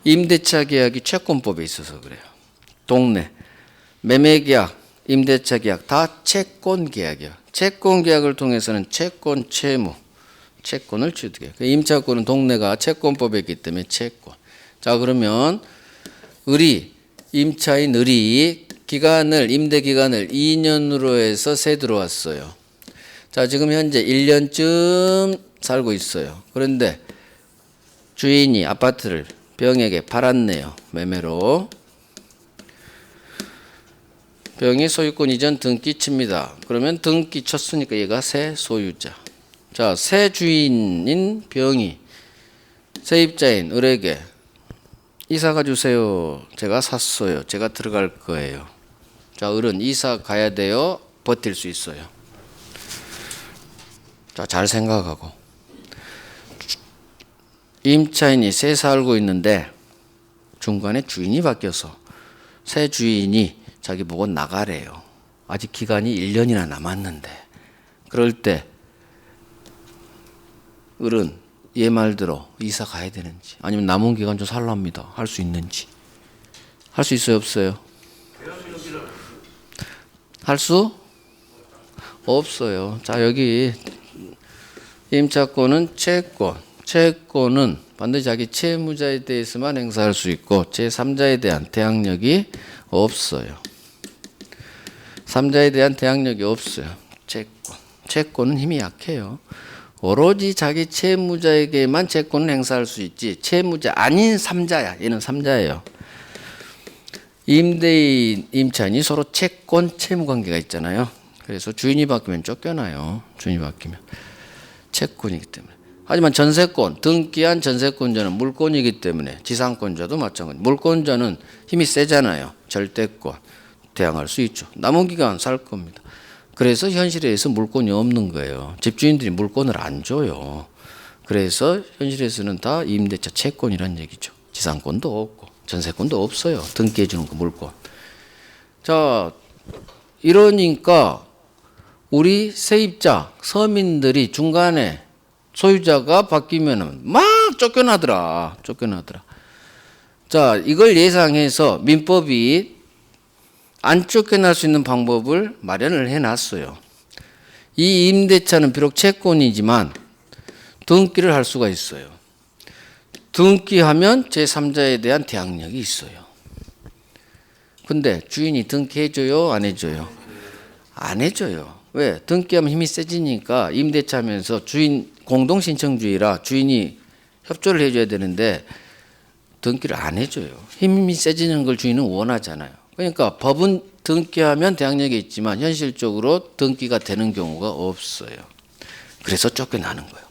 임대차 계약이 채권법에 있어서 그래요. 동네, 매매계약, 임대차 계약 다 채권 계약이에요. 채권 계약을 통해서는 채권 채무, 채권을 취득해요. 임차권은 동네가 채권법에 있기 때문에 채권. 자, 그러면 을이, 임차인 을이 기간을, 임대 기간을 2년으로 해서 세 들어왔어요. 자, 지금 현재 1년쯤 살고 있어요. 그런데 주인이 아파트를 병에게 팔았네요. 매매로. 병이 소유권 이전 등기 칩니다. 그러면 등기 쳤으니까 얘가 새 소유자. 자, 새 주인인 병이 세입자인 을에게 이사 가주세요. 제가 샀어요. 제가 들어갈 거예요. 자, 을은 이사 가야 돼요. 버틸 수 있어요. 자, 잘 생각하고. 임차인이 새 살고 있는데 중간에 주인이 바뀌어서 새 주인이 자기 보고 나가래요. 아직 기간이 1년이나 남았는데. 그럴 때 을은 얘 말대로 이사 가야 되는지 아니면 남은 기간 좀 살랍니다. 할 수 있는지. 할 수 있어요? 없어요? 할 수 없어요. 자, 여기 임차권은 채권. 채권은 반드시 자기 채무자에 대해서만 행사할 수 있고 제3자에 대한 대항력이 없어요. 3자에 대한 대항력이 없어요. 채권. 채권은 힘이 약해요. 오로지 자기 채무자에게만 채권을 행사할 수 있지 채무자 아닌 3자야. 얘는 3자예요. 임대인, 임차인이 서로 채권, 채무 관계가 있잖아요. 그래서 주인이 바뀌면 쫓겨나요. 주인이 바뀌면. 채권이기 때문에. 하지만 전세권, 등기한 전세권자는 물권이기 때문에 지상권자도 마찬가지. 물권자는 힘이 세잖아요. 절대권. 대항할 수 있죠. 남은 기간 살 겁니다. 그래서 현실에서 물권이 없는 거예요. 집주인들이 물권을 안 줘요. 그래서 현실에서는 다 임대차 채권이란 얘기죠. 지상권도 없고 전세권도 없어요. 등기해 주는 거 물권. 자, 이러니까 우리 세입자, 서민들이 중간에 소유자가 바뀌면은 막 쫓겨나더라. 자, 이걸 예상해서 민법이 안 쫓겨날 수 있는 방법을 마련을 해놨어요. 이 임대차는 비록 채권이지만 등기를 할 수가 있어요. 등기하면 제3자에 대한 대항력이 있어요. 근데 주인이 등기해줘요? 안 해줘요? 안 해줘요. 왜? 등기하면 힘이 세지니까 임대차하면서 주인 공동신청주의라 주인이 협조를 해줘야 되는데 등기를 안 해줘요. 힘이 세지는 걸 주인은 원하잖아요. 그러니까 법은 등기하면 대항력이 있지만 현실적으로 등기가 되는 경우가 없어요. 그래서 쫓겨나는 거예요.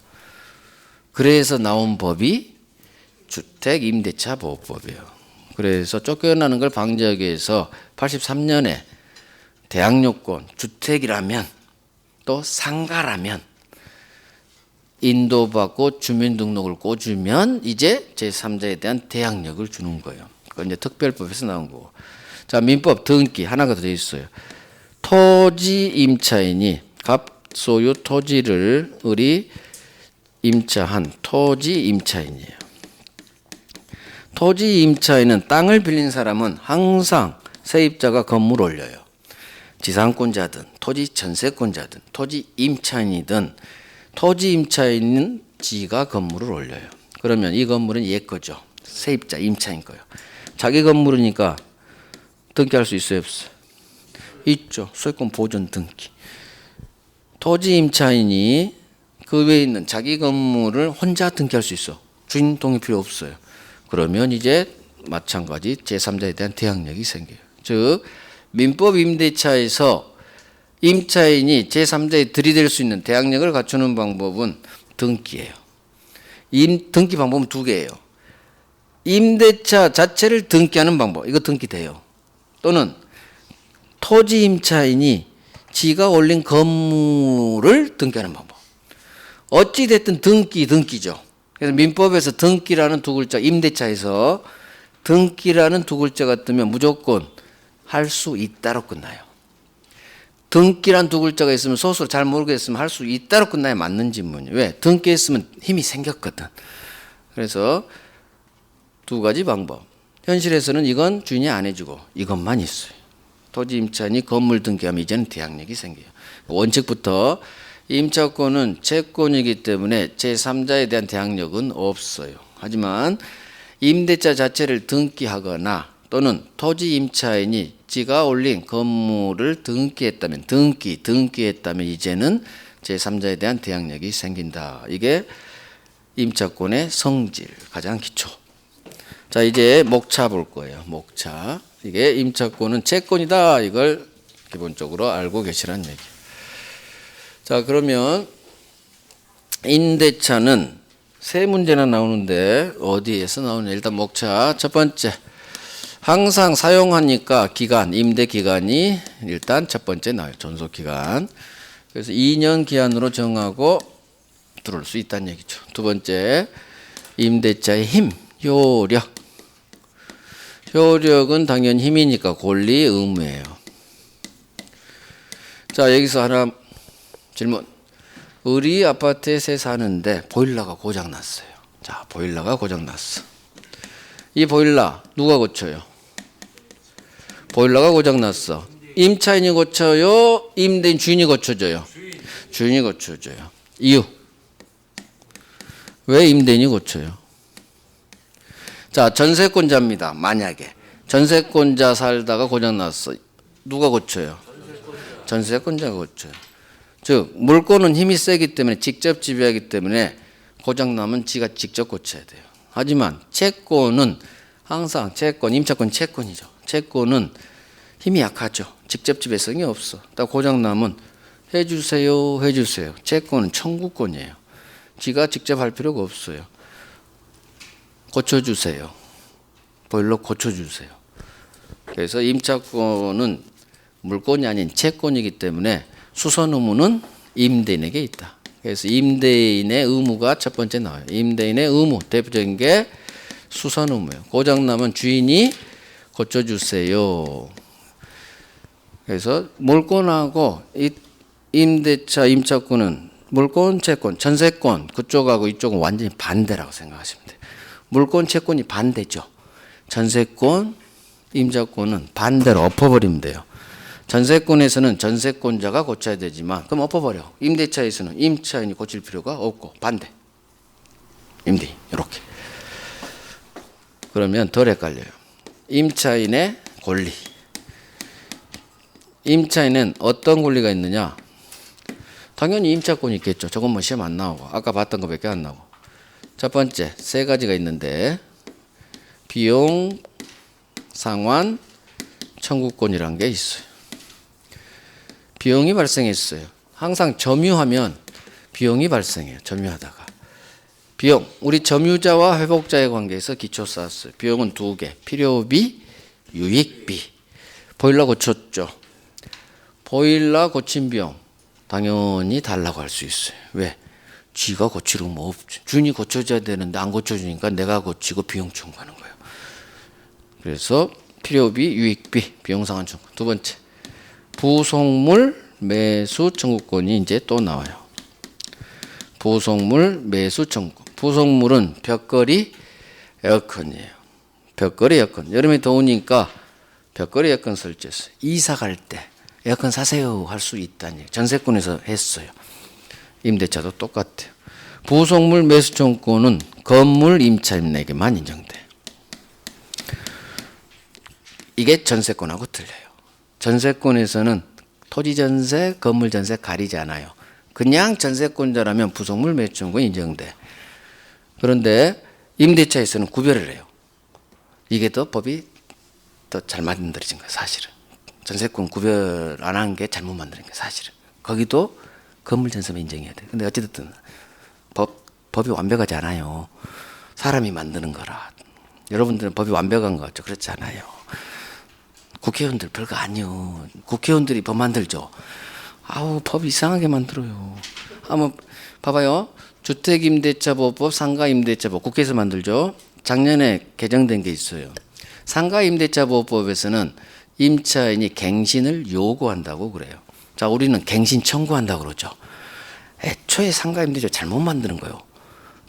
그래서 나온 법이 주택임대차보호법이에요. 그래서 쫓겨나는 걸 방지하기 위해서 83년에 대항력권, 주택이라면 또 상가라면 인도받고 주민등록을 꽂으면 이제 제3자에 대한 대항력을 주는 거예요. 그건 이제 특별법에서 나온 거고. 자, 민법 등기 하나가 더 있어요. 토지 임차인이 갑소유 토지를 을이 임차한 토지 임차인이에요. 토지 임차인은 땅을 빌린 사람은 항상 세입자가 건물 올려요. 지상권자든 토지 전세권자든 토지 임차인이든 토지 임차인은 지가 건물을 올려요. 그러면 이 건물은 얘 거죠. 세입자 임차인 거예요. 자기 건물이니까 등기할 수 있어요? 없어요? 있죠. 소유권 보존 등기. 토지 임차인이 그 외에 있는 자기 건물을 혼자 등기할 수 있어. 주인 동의 필요 없어요. 그러면 이제 마찬가지 제3자에 대한 대항력이 생겨요. 즉 민법 임대차에서 임차인이 제3자에 들이댈 수 있는 대항력을 갖추는 방법은 등기예요. 등기 방법은 두 개예요. 임대차 자체를 등기하는 방법, 이거 등기돼요. 또는 토지 임차인이 지가 올린 건물을 등기하는 방법. 어찌 됐든 등기죠. 그래서 민법에서 등기라는 두 글자, 임대차에서 등기라는 두 글자가 뜨면 무조건 할 수 있다로 끝나요. 등기란 두 글자가 있으면 소수로 잘 모르겠으면 할 수 있다로 끝나야 맞는 질문이에요. 왜? 등기했으면 힘이 생겼거든. 그래서 두 가지 방법. 현실에서는 이건 주인이 안 해주고 이것만 있어요. 토지 임차인이 건물 등기하면 이제는 대항력이 생겨요. 원칙부터 임차권은 채권이기 때문에 제3자에 대한 대항력은 없어요. 하지만 임대차 자체를 등기하거나 또는 토지 임차인이 지가 올린 건물을 등기했다면 이제는 제3자에 대한 대항력이 생긴다. 이게 임차권의 성질, 가장 기초. 자, 이제 목차 볼 거예요. 목차. 이게 임차권은 채권이다. 이걸 기본적으로 알고 계시라는 얘기예요. 자, 그러면 임대차는 세 문제나 나오는데 어디에서 나오냐. 일단 목차 첫 번째. 항상 사용하니까 기간, 임대 기간이 일단 첫 번째 나와요. 존속 기간. 그래서 2년 기한으로 정하고 들어올 수 있다는 얘기죠. 두 번째, 임대차의 힘, 효력. 효력은 당연히 힘이니까 권리, 의무예요. 자, 여기서 하나 질문. 우리 아파트에 새 사는데 보일러가 고장났어요. 자, 보일러가 고장났어. 이 보일러 누가 고쳐요? 보일러가 고장났어. 임차인이 고쳐요? 임대인 주인이 고쳐줘요? 주인이 고쳐줘요. 이유. 왜 임대인이 고쳐요? 자, 전세권자입니다. 만약에 전세권자 살다가 고장났어. 누가 고쳐요? 전세권자가 고쳐요. 즉 물건은 힘이 세기 때문에 직접 지배하기 때문에 고장나면 지가 직접 고쳐야 돼요. 하지만 채권은 항상 임차권 채권이죠. 채권은 힘이 약하죠. 직접 지배성이 없어. 딱 고장나면 해주세요. 채권은 청구권이에요. 지가 직접 할 필요가 없어요. 고쳐주세요. 보일러 고쳐주세요. 그래서 임차권은 물건이 아닌 채권이기 때문에 수선 의무는 임대인에게 있다. 그래서 임대인의 의무가 첫 번째 나와요. 임대인의 의무, 대표적인 게 수선 의무예요. 고장나면 주인이 고쳐주세요. 그래서 물건하고 임대차, 임차권은 물건, 채권, 전세권 그쪽하고 이쪽은 완전히 반대라고 생각하시면 돼요. 물건, 채권이 반대죠. 전세권, 임차권은 반대로 엎어버리면 돼요. 전세권에서는 전세권자가 고쳐야 되지만 그럼 엎어버려. 임대차에서는 임차인이 고칠 필요가 없고 반대. 임대인 이렇게. 그러면 덜 헷갈려요. 임차인의 권리. 임차인은 어떤 권리가 있느냐? 당연히 임차권이 있겠죠. 저건 뭐 시험 안 나오고 아까 봤던 거밖에 안 나오고. 첫 번째 세 가지가 있는데 비용, 상환, 청구권이라는 게 있어요. 비용이 발생했어요. 항상 점유하면 비용이 발생해요. 점유하다가. 비용, 우리 점유자와 회복자의 관계에서 기초 쌓았어요. 비용은 두 개. 필요비, 유익비. 보일러 고쳤죠. 보일러 고친 비용 당연히 달라고 할 수 있어요. 왜? 쥐가 고치려면 뭐 없지. 주인이 고쳐줘야 되는데 안 고쳐주니까 내가 고치고 비용 청구하는 거예요. 그래서 필요비, 유익비, 비용 상환 청구. 두 번째. 부속물 매수 청구권이 이제 또 나와요. 부속물 매수 청구. 부속물은 벽걸이 에어컨이에요. 벽걸이 에어컨. 여름에 더우니까 벽걸이 에어컨 설치했어요. 이사 갈 때 에어컨 사세요 할 수 있다니. 전세권에서 했어요. 임대차도 똑같아요. 부속물 매수 청구권은 건물 임차인에게만 인정돼요. 이게 전세권하고 틀려요. 전세권에서는 토지 전세, 건물 전세 가리지 않아요. 그냥 전세권자라면 부속물 매수 청구가 인정돼. 그런데 임대차에서는 구별을 해요. 이게 더 법이 더 잘 만들어진 거예요. 사실은. 전세권 구별 안 한 게 잘못 만드는 거예요. 사실은. 거기도 건물 전세만 인정해야 돼요. 근데 어찌됐든 법 법이 완벽하지 않아요. 사람이 만드는 거라. 여러분들은 법이 완벽한 것 같죠? 그렇지 않아요. 국회의원들 별거 아니요. 국회의원들이 법 만들죠. 아우, 법 이상하게 만들어요. 한번 봐봐요. 주택임대차보호법, 상가임대차보호법 국회에서 만들죠. 작년에 개정된 게 있어요. 상가임대차보호법에서는 임차인이 갱신을 요구한다고 그래요. 자, 우리는 갱신 청구한다고 그러죠. 애초에 상가임대차 잘못 만드는 거예요.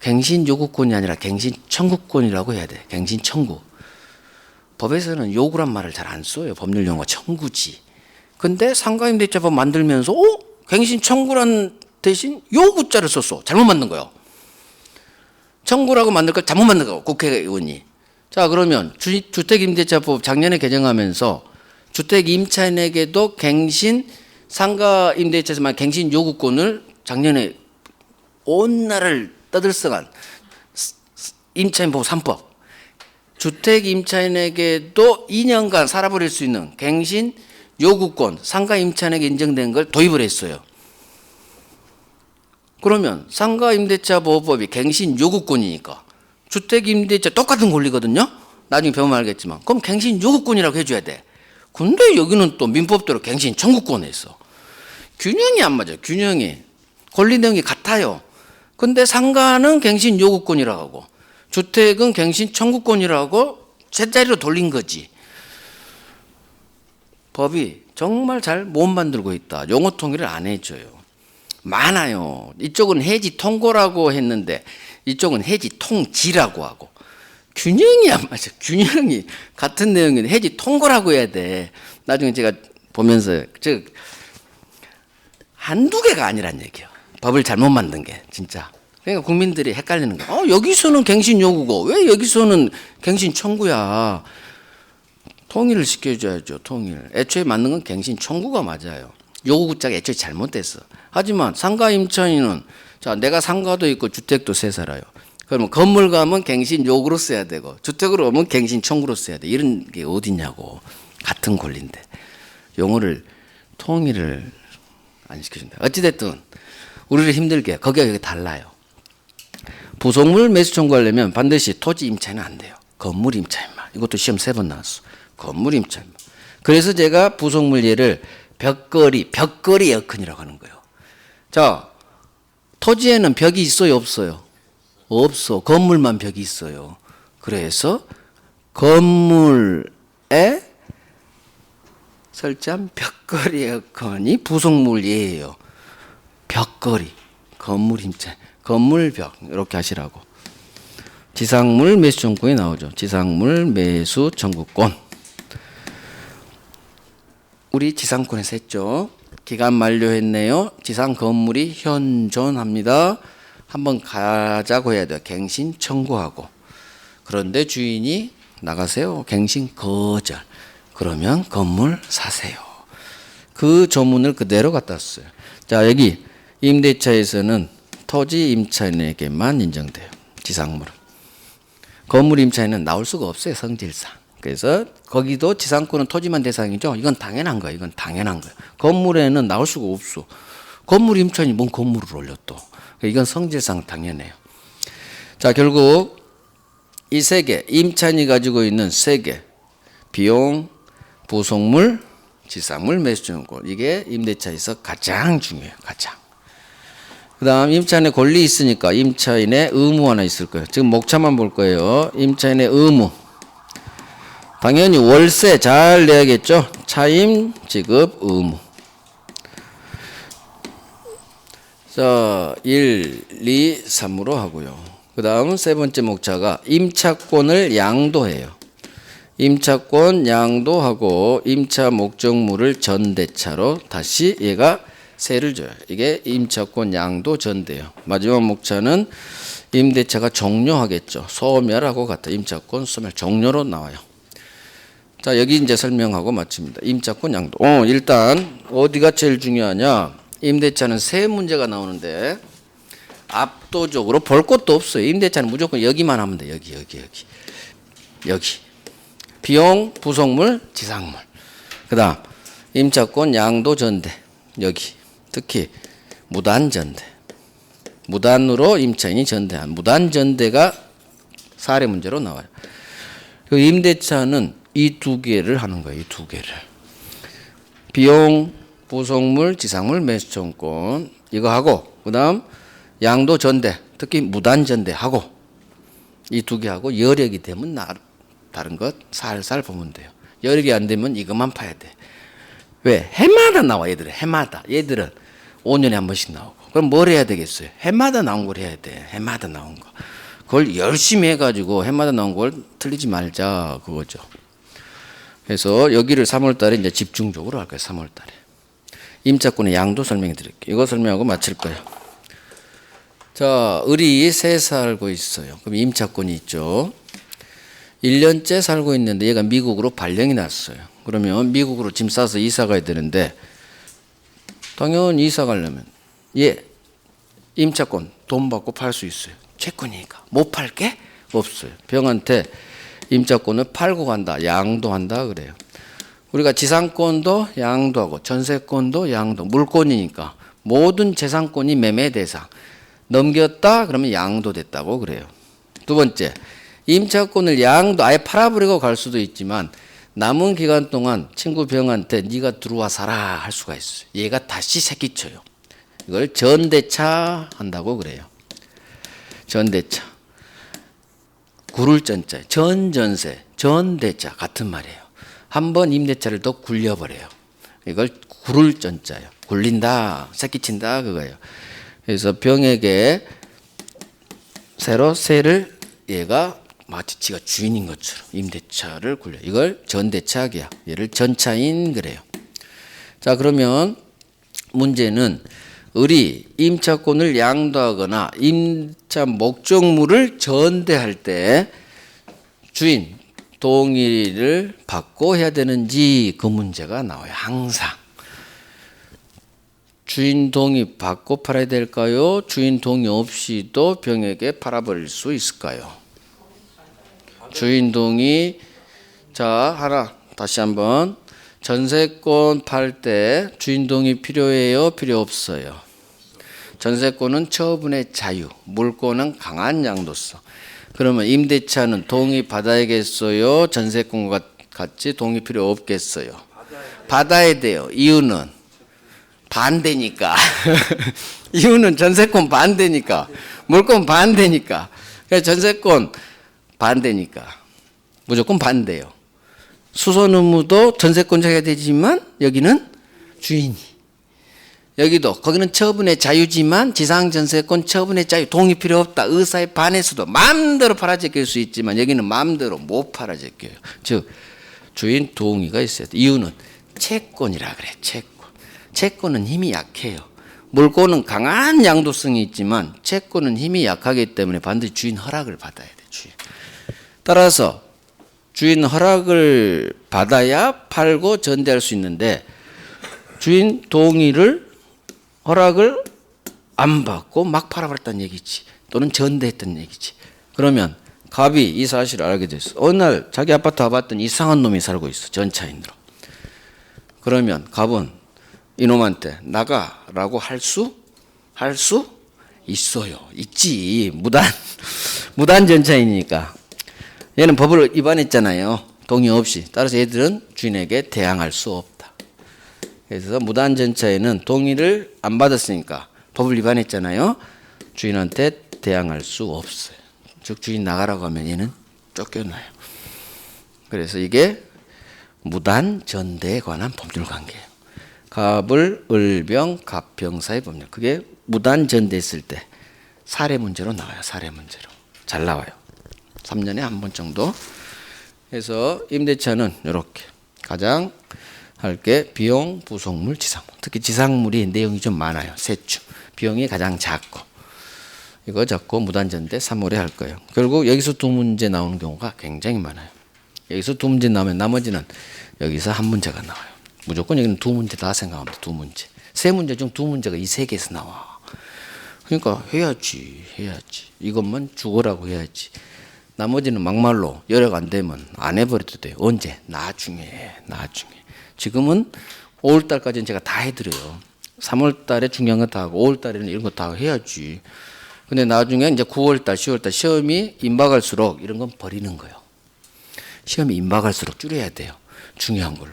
갱신 요구권이 아니라 갱신 청구권이라고 해야 돼. 갱신 청구. 법에서는 요구란 말을 잘 안 써요. 법률 용어 청구지. 근데 상가임대차법 만들면서 갱신 청구란 대신 요구자를 썼어. 잘못 만든 거예요. 청구라고 만들 걸 잘못 만든 거예요. 국회의원이. 자, 그러면 주택임대차법 작년에 개정하면서 주택임차인에게도 갱신 상가임대차에서만 갱신 요구권을 작년에 온 나라를 떠들썩한 임차인보호 3법 주택임차인에게도 2년간 살아버릴 수 있는 갱신 요구권 상가임차인에게 인정된 걸 도입을 했어요. 그러면 상가임대차보호법이 갱신 요구권이니까 주택임대차 똑같은 권리거든요. 나중에 배우면 알겠지만 그럼 갱신 요구권이라고 해줘야 돼. 근데 여기는 또 민법대로 갱신 청구권에 있어. 균형이 안 맞아요. 균형이. 권리 내용이 같아요. 근데 상가는 갱신 요구권이라고 하고 주택은 갱신 청구권이라고 제자리로 돌린 거지. 법이 정말 잘 못 만들고 있다. 용어 통일을 안 해줘요. 많아요. 이쪽은 해지 통고라고 했는데 이쪽은 해지 통지라고 하고 균형이 안 맞아. 균형이 같은 내용인데 해지 통고라고 해야 돼. 나중에 제가 보면서 즉 한두 개가 아니란 얘기예요. 법을 잘못 만든 게 진짜. 그러니까 국민들이 헷갈리는 거야. 여기서는 갱신 요구고 왜 여기서는 갱신 청구야. 통일을 시켜줘야죠. 통일. 애초에 맞는 건 갱신 청구가 맞아요. 요구자가 애초에 잘못됐어. 하지만 상가 임차인은 자 내가 상가도 있고 주택도 세 살아요. 그러면 건물 가면 갱신 요구로 써야 되고 주택으로 오면 갱신 청구로 써야 돼. 이런 게 어디냐고. 같은 권리인데 용어를 통일을 안 시켜준다. 어찌됐든 우리를 힘들게 거기가 여기 달라요. 부속물 매수 청구하려면 반드시 토지 임차인은 안 돼요. 건물 임차인만. 이것도 시험 3번 나왔어. 건물 임차인만. 그래서 제가 부속물 예를 벽걸이 에어컨이라고 하는 거예요. 자, 토지에는 벽이 있어요, 없어요? 없어. 건물만 벽이 있어요. 그래서 건물에 설치한 벽걸이 에어컨이 부속물 예예요. 벽걸이, 건물 임차인, 건물벽 이렇게 하시라고. 지상물 매수 청구권이 나오죠. 지상물 매수 청구권. 우리 지상권에서 했죠. 기간 만료했네요. 지상 건물이 현존합니다. 한번 가자고 해야 돼요. 갱신 청구하고. 그런데 주인이 나가세요. 갱신 거절. 그러면 건물 사세요. 그 조문을 그대로 갖다 썼어요. 자, 여기 임대차에서는 토지 임차인에게만 인정돼요. 지상물은. 건물 임차인은 나올 수가 없어요. 성질상. 그래서 거기도 지상권은 토지만 대상이죠. 이건 당연한 거예요. 이건 당연한 거예요. 건물에는 나올 수가 없어. 건물 임차인이 뭔 건물을 올려 또. 이건 성질상 당연해요. 자, 결국 이 세 개, 임차인이 가지고 있는 세 개, 비용, 부속물, 지상물 매수 청구권. 이게 임대차에서 가장 중요해요. 가장. 그 다음 임차인의 권리 있으니까 임차인의 의무 하나 있을 거예요. 지금 목차만 볼 거예요. 임차인의 의무. 당연히 월세 잘 내야겠죠. 차임 지급 의무. 자, 1, 2, 3으로 하고요. 그 다음 세 번째 목차가 임차권을 양도해요. 임차권 양도하고 임차 목적물을 전대차로 다시 얘가 세를 줘요. 이게 임차권 양도 전대요. 마지막 목차는 임대차가 종료하겠죠. 소멸하고 같아. 임차권 소멸 종료로 나와요. 자, 여기 이제 설명하고 마칩니다. 임차권 양도. 일단 어디가 제일 중요하냐? 임대차는 세 문제가 나오는데 압도적으로 볼 것도 없어요. 임대차는 무조건 여기만 하면 돼. 여기. 비용, 부속물, 지상물. 그다음 임차권 양도 전대. 여기. 특히 무단 전대. 무단으로 임차인이 전대한 무단전대가 사례 문제로 나와요. 그 임대차는 이 두 개를 하는 거예요. 이 두 개를. 비용, 부속물, 지상물 매수청권 이거 하고 그다음 양도 전대, 특히 무단전대 하고 이 두 개 하고 여력이 되면 다른 것 살살 보면 돼요. 여력이 안 되면 이것만 파야 돼. 왜? 해마다 나와 얘들은. 해마다. 얘들은 5년에 한 번씩 나오고. 그럼 뭘 해야 되겠어요? 해마다 나온 걸 해야 돼. 해마다 나온 거. 그걸 열심히 해가지고 해마다 나온 걸 틀리지 말자 그거죠. 그래서 여기를 3월 달에 이제 집중적으로 할 거예요. 3월 달에. 임차권의 양도 설명해 드릴게요. 이거 설명하고 마칠 거예요. 자, 을이 새 살고 있어요. 그럼 임차권이 있죠. 1년째 살고 있는데 얘가 미국으로 발령이 났어요. 그러면 미국으로 짐 싸서 이사 가야 되는데 당연히 이사 가려면 얘 임차권 돈 받고 팔 수 있어요. 채권이니까. 못 팔게? 없어요. 병한테 임차권을 팔고 간다. 양도한다 그래요. 우리가 지상권도 양도하고 전세권도 양도. 물권이니까 모든 재산권이 매매 대상. 넘겼다 그러면 양도됐다고 그래요. 두 번째, 임차권을 양도 아예 팔아버리고 갈 수도 있지만 남은 기간 동안 친구 병한테 네가 들어와 살아 할 수가 있어요. 얘가 다시 새끼쳐요. 이걸 전대차 한다고 그래요. 전대차. 구를 전자, 전전세, 전대차 같은 말이에요. 한번 임대차를 더 굴려버려요. 이걸 구를 전자예요. 굴린다, 새끼친다 그거예요. 그래서 병에게 새로 세를 얘가 마치 지가 주인인 것처럼 임대차를 굴려. 이걸 전대차 계약. 얘를 전차인 그래요. 자, 그러면 문제는 을이 임차권을 양도하거나 임차 목적물을 전대할 때 주인 동의를 받고 해야 되는지 그 문제가 나와요. 항상. 주인 동의 받고 팔아야 될까요? 주인 동의 없이도 병에게 팔아버릴 수 있을까요? 주인 동의. 자, 하나 다시 한번. 전세권 팔 때 주인 동의 필요해요? 필요 없어요? 전세권은 처분의 자유, 물권은 강한 양도성. 그러면 임대차는 동의 받아야겠어요? 전세권과 같이 동의 필요 없겠어요? 받아야 돼요. 이유는 반대니까. 이유는 전세권 반대니까. 물권 반대니까. 전세권 반대니까. 무조건 반대요. 수선 의무도 전세권자가 되지만 여기는 주인이. 여기도 거기는 처분의 자유지만 지상전세권 처분의 자유 동의 필요 없다. 의사에 반해서도 마음대로 팔아제낄 수 있지만 여기는 마음대로 못 팔아제껴요. 즉 주인 동의가 있어야 돼. 이유는 채권이라 그래. 채권은 힘이 약해요. 물권은 강한 양도성이 있지만 채권은 힘이 약하기 때문에 반드시 주인 허락을 받아야 돼. 주인. 따라서 주인 허락을 받아야 팔고 전대할 수 있는데 주인 동의를 허락을 안 받고 막 팔아버렸다는 얘기지. 또는 전대했다는 얘기지. 그러면 갑이 이 사실을 알게 됐어. 어느 날 자기 아파트 와봤더니 이상한 놈이 살고 있어. 전차인으로. 그러면 갑은 이놈한테 나가라고 할 수 있어요. 있지. 무단 전차이니까. 얘는 법을 위반했잖아요. 동의 없이. 따라서 얘들은 주인에게 대항할 수 없다. 그래서 무단 전차에는 동의를 안 받았으니까 법을 위반했잖아요. 주인한테 대항할 수 없어요. 즉 주인 나가라고 하면 얘는 쫓겨나요. 그래서 이게 무단 전대에 관한 법률 관계예요. 갑을 을병 갑병사의 법률. 그게 무단 전대했을 때 사례 문제로 나와요. 사례 문제로. 잘 나와요. 3년에 한 번 정도. 그래서 임대차는 이렇게 가장 할 게 비용, 부속물, 지상물. 특히 지상물이 내용이 좀 많아요. 세축. 비용이 가장 작고. 이거 잡고 무단전대 3월에 할 거예요. 결국 여기서 두 문제 나오는 경우가 굉장히 많아요. 여기서 두 문제 나오면 나머지는 여기서 한 문제가 나와요. 무조건 여기는 두 문제 다 생각합니다. 두 문제. 세 문제 중 두 문제가 이 세 개에서 나와. 그러니까 해야지. 이것만 죽어라고 해야지. 나머지는 막말로 여력 안 되면 안 해버려도 돼요. 언제? 나중에. 지금은 5월달까지는 제가 다 해드려요. 3월달에 중요한 거 다 하고 5월달에는 이런 거 다 해야지. 근데 나중에 이제 9월달, 10월달 시험이 임박할수록 이런 건 버리는 거예요. 시험이 임박할수록 줄여야 돼요. 중요한 걸로.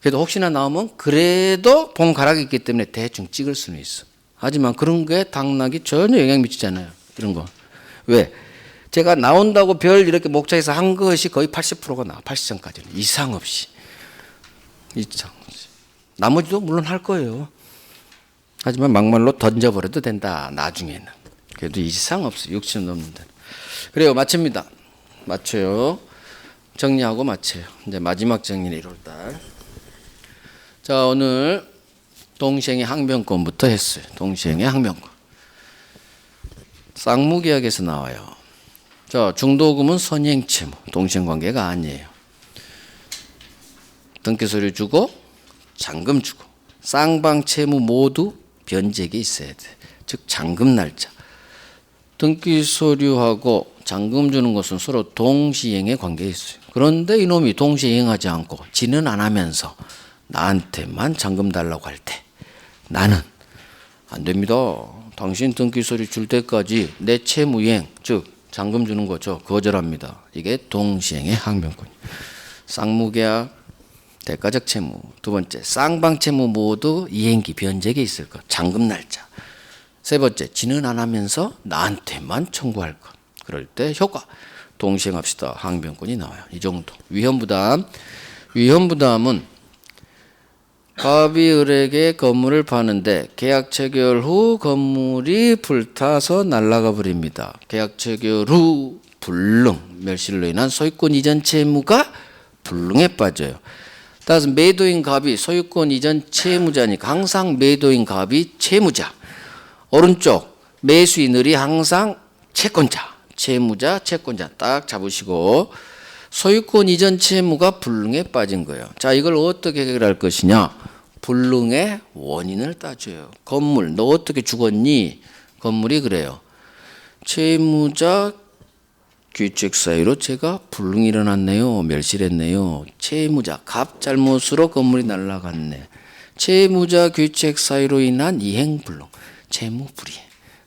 그래도 혹시나 나오면 그래도 본 가락이 있기 때문에 대충 찍을 수는 있어. 하지만 그런 게 당락이 전혀 영향 미치잖아요. 이런 거. 왜? 제가 나온다고 별 이렇게 목차에서 한 것이 거의 80%가 나와. 80점까지는. 이상 없이. 이상 없이. 나머지도 물론 할 거예요. 하지만 막말로 던져버려도 된다. 나중에는. 그래도 이상 없어. 60점 넘는다. 그래요. 마칩니다. 맞춰요. 정리하고 마쳐요. 이제 마지막 정리는 1월달. 자, 오늘 동시행의 항변권부터 했어요. 동시행의 항변권. 쌍무계약에서 나와요. 자, 중도금은 선행채무. 동시행관계가 아니에요. 등기소리 주고 잔금 주고 쌍방채무 모두 변제액이 있어야 돼. 즉 잔금 날짜. 등기소류하고 잔금 주는 것은 서로 동시행의 관계에 있어요. 그런데 이놈이 동시행하지 않고 지는 안 하면서 나한테만 잔금 달라고 할 때 나는 안 됩니다. 당신 등기소리 줄 때까지 내 채무이행 즉 잔금 주는 거죠. 거절합니다. 이게 동시행의 항변권이에요. 쌍무계약, 대가적 채무. 두 번째, 쌍방채무 모두 이행기 변제액이 있을 것. 잔금 날짜. 세 번째, 지는 안 하면서 나한테만 청구할 것. 그럴 때 효과. 동시행합시다. 항변권이 나와요. 이 정도. 위험부담. 위험부담은 갑이 을에게 건물을 파는데 계약 체결 후 건물이 불타서 날아가 버립니다. 계약 체결 후 불능, 멸실로 인한 소유권 이전 채무가 불능에 빠져요. 따라서 매도인 갑이 소유권 이전 채무자니까 항상 매도인 갑이 채무자. 오른쪽 매수인 을이 항상 채권자. 채무자, 채권자 딱 잡으시고 소유권 이전 채무가 불능에 빠진 거예요. 자, 이걸 어떻게 해결할 것이냐? 불능의 원인을 따져요. 건물, 너 어떻게 죽었니? 건물이 그래요. 채무자 귀책 사유로 제가 불능이 일어났네요. 멸실했네요. 채무자 갑 잘못으로 건물이 날아갔네. 채무자 귀책 사유로 인한 이행 불능, 채무 불이행.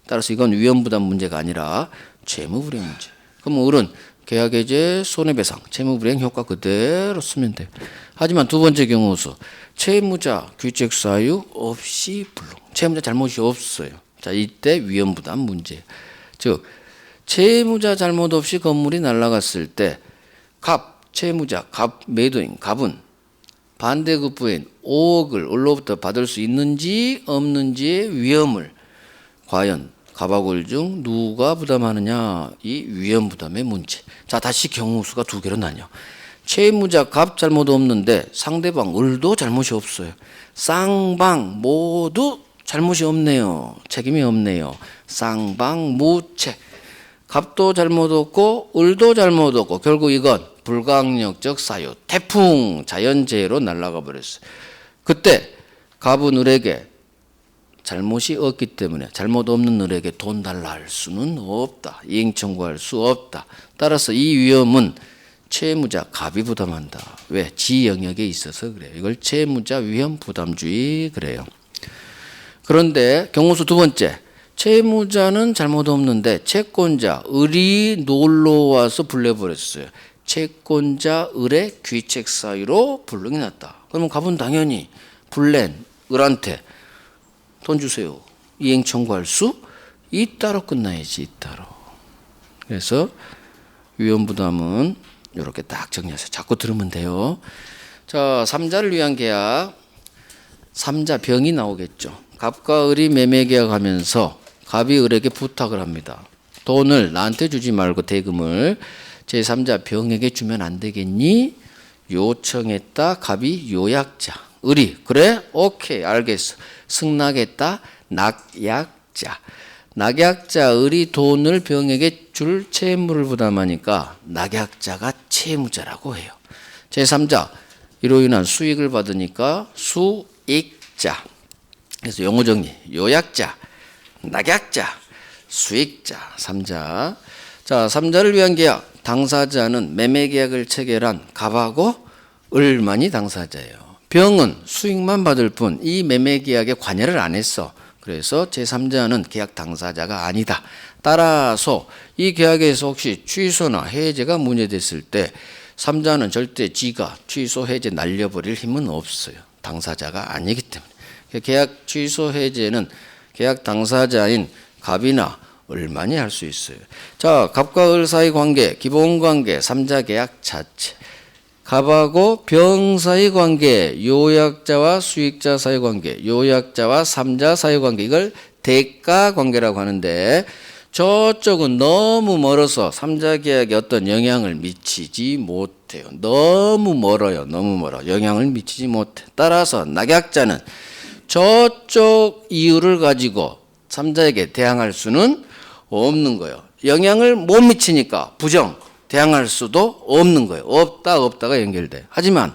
따라서 이건 위험부담 문제가 아니라 채무불이행 문제. 그럼 을은 계약해제, 손해배상, 채무불이행 효과 그대로 쓰면 돼요. 하지만 두 번째 경우수 채무자 귀책 사유 없이 불능. 채무자 잘못이 없어요. 자, 이때 위험부담 문제. 즉 채무자 잘못 없이 건물이 날아갔을 때 갑, 채무자, 갑, 매도인, 갑은 반대급부인 5억을 을로부터 받을 수 있는지 없는지의 위험을 과연 갑하고 을 중 누가 부담하느냐, 이 위험부담의 문제. 자, 다시 경우수가 두 개로 나뉘어. 채무자 갑 잘못 없는데 상대방 을도 잘못이 없어요. 쌍방 모두 잘못이 없네요. 책임이 없네요. 쌍방 무책. 갑도 잘못 없고 을도 잘못 없고 결국 이건 불가항력적 사유, 태풍, 자연재해로 날아가 버렸어요. 그때 갑은 을에게 잘못이 없기 때문에 잘못 없는 을에게 돈 달라 할 수는 없다. 이행 청구할 수 없다. 따라서 이 위험은 채무자 갑이 부담한다. 왜? 지 영역에 있어서 그래요. 이걸 채무자 위험 부담주의 그래요. 그런데 경우수 두 번째, 채무자는 잘못 없는데 채권자 을이 놀러 와서 불내버렸어요. 채권자 을의 귀책 사유로 불능이 났다. 그러면 갑은 당연히 불낸 을한테 돈 주세요. 이행 청구할 수 있다로 끝나야지. 있다로. 그래서 위험부담은 이렇게 딱 정리하세요. 자꾸 들으면 돼요. 자, 삼자를 위한 계약. 삼자 병이 나오겠죠. 갑과 을이 매매 계약하면서 갑이 을에게 부탁을 합니다. 돈을 나한테 주지 말고 대금을 제3자 병에게 주면 안 되겠니? 요청했다. 갑이 요약자. 을이 그래? 오케이 알겠어. 승낙했다. 낙약자. 낙약자 을이 돈을 병에게 줄 채무를 부담하니까 낙약자가 채무자라고 해요. 제3자 이로 인한 수익을 받으니까 수익자. 그래서 용어 정리. 요약자, 낙약자, 수익자. 3자. 자, 3자를 위한 계약. 당사자는 매매 계약을 체결한 갑하고 을만이 당사자예요. 병은 수익만 받을 뿐 이 매매 계약에 관여를 안 했어. 그래서 제3자는 계약 당사자가 아니다. 따라서 이 계약에서 혹시 취소나 해제가 문제됐을 때 3자는 절대 지가 취소 해제 날려버릴 힘은 없어요. 당사자가 아니기 때문에. 계약 취소 해제는 계약 당사자인 갑이나 을만이 할 수 있어요. 자, 갑과 을 사이 관계, 기본 관계, 3자 계약 자체. 갑하고 병 사이 관계, 요약자와 수익자 사이 관계, 요약자와 3자 사이 관계, 이걸 대가 관계라고 하는데 저쪽은 너무 멀어서 3자 계약에 어떤 영향을 미치지 못해요. 너무 멀어요. 너무 멀어. 영향을 미치지 못해. 따라서 낙약자는 저쪽 이유를 가지고 3자에게 대항할 수는 없는 거예요. 영향을 못 미치니까 부정, 대항할 수도 없는 거예요. 없다가 연결돼. 하지만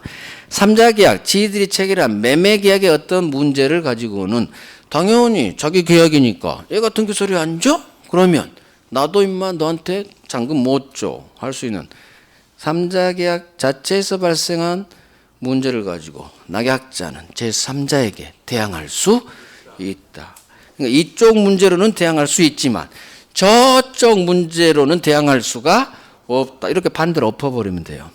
3자 계약, 지들이 체결한 매매 계약의 어떤 문제를 가지고는 당연히 자기 계약이니까 얘 같은 그 소리 안 줘? 그러면 나도 임마 너한테 잔금 못 줘. 할 수 있는 3자 계약 자체에서 발생한 문제를 가지고 낙약자는 제3자에게 대항할 수 있다. 그러니까 이쪽 문제로는 대항할 수 있지만 저쪽 문제로는 대항할 수가 없다. 이렇게 반대로 엎어버리면 돼요.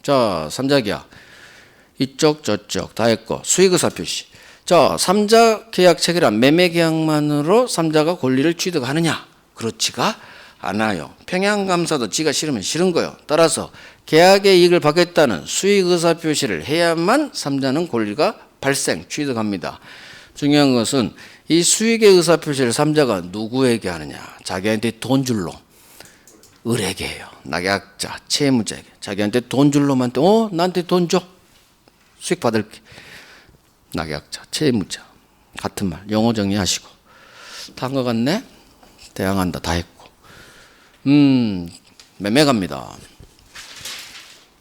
자, 3자 계약. 이쪽 저쪽 다 했고 수익의사 표시. 자, 3자 계약 체결한 매매 계약만으로 3자가 권리를 취득하느냐? 그렇지가 않아요. 평양감사도 지가 싫으면 싫은 거예요. 따라서 계약의 이익을 받겠다는 수익의사 표시를 해야만 3자는 권리가 발생, 취득합니다. 중요한 것은 이 수익의 의사 표시를 3자가 누구에게 하느냐? 자기한테 돈 줄로. 을에게 해요. 낙약자, 채무자에게. 자기한테 돈 줄로만 나한테 돈 줘. 수익 받을게. 낙약자, 채무자. 같은 말. 영어 정리하시고. 다 한 것 같네? 대항한다. 다 했고. 매매 갑니다.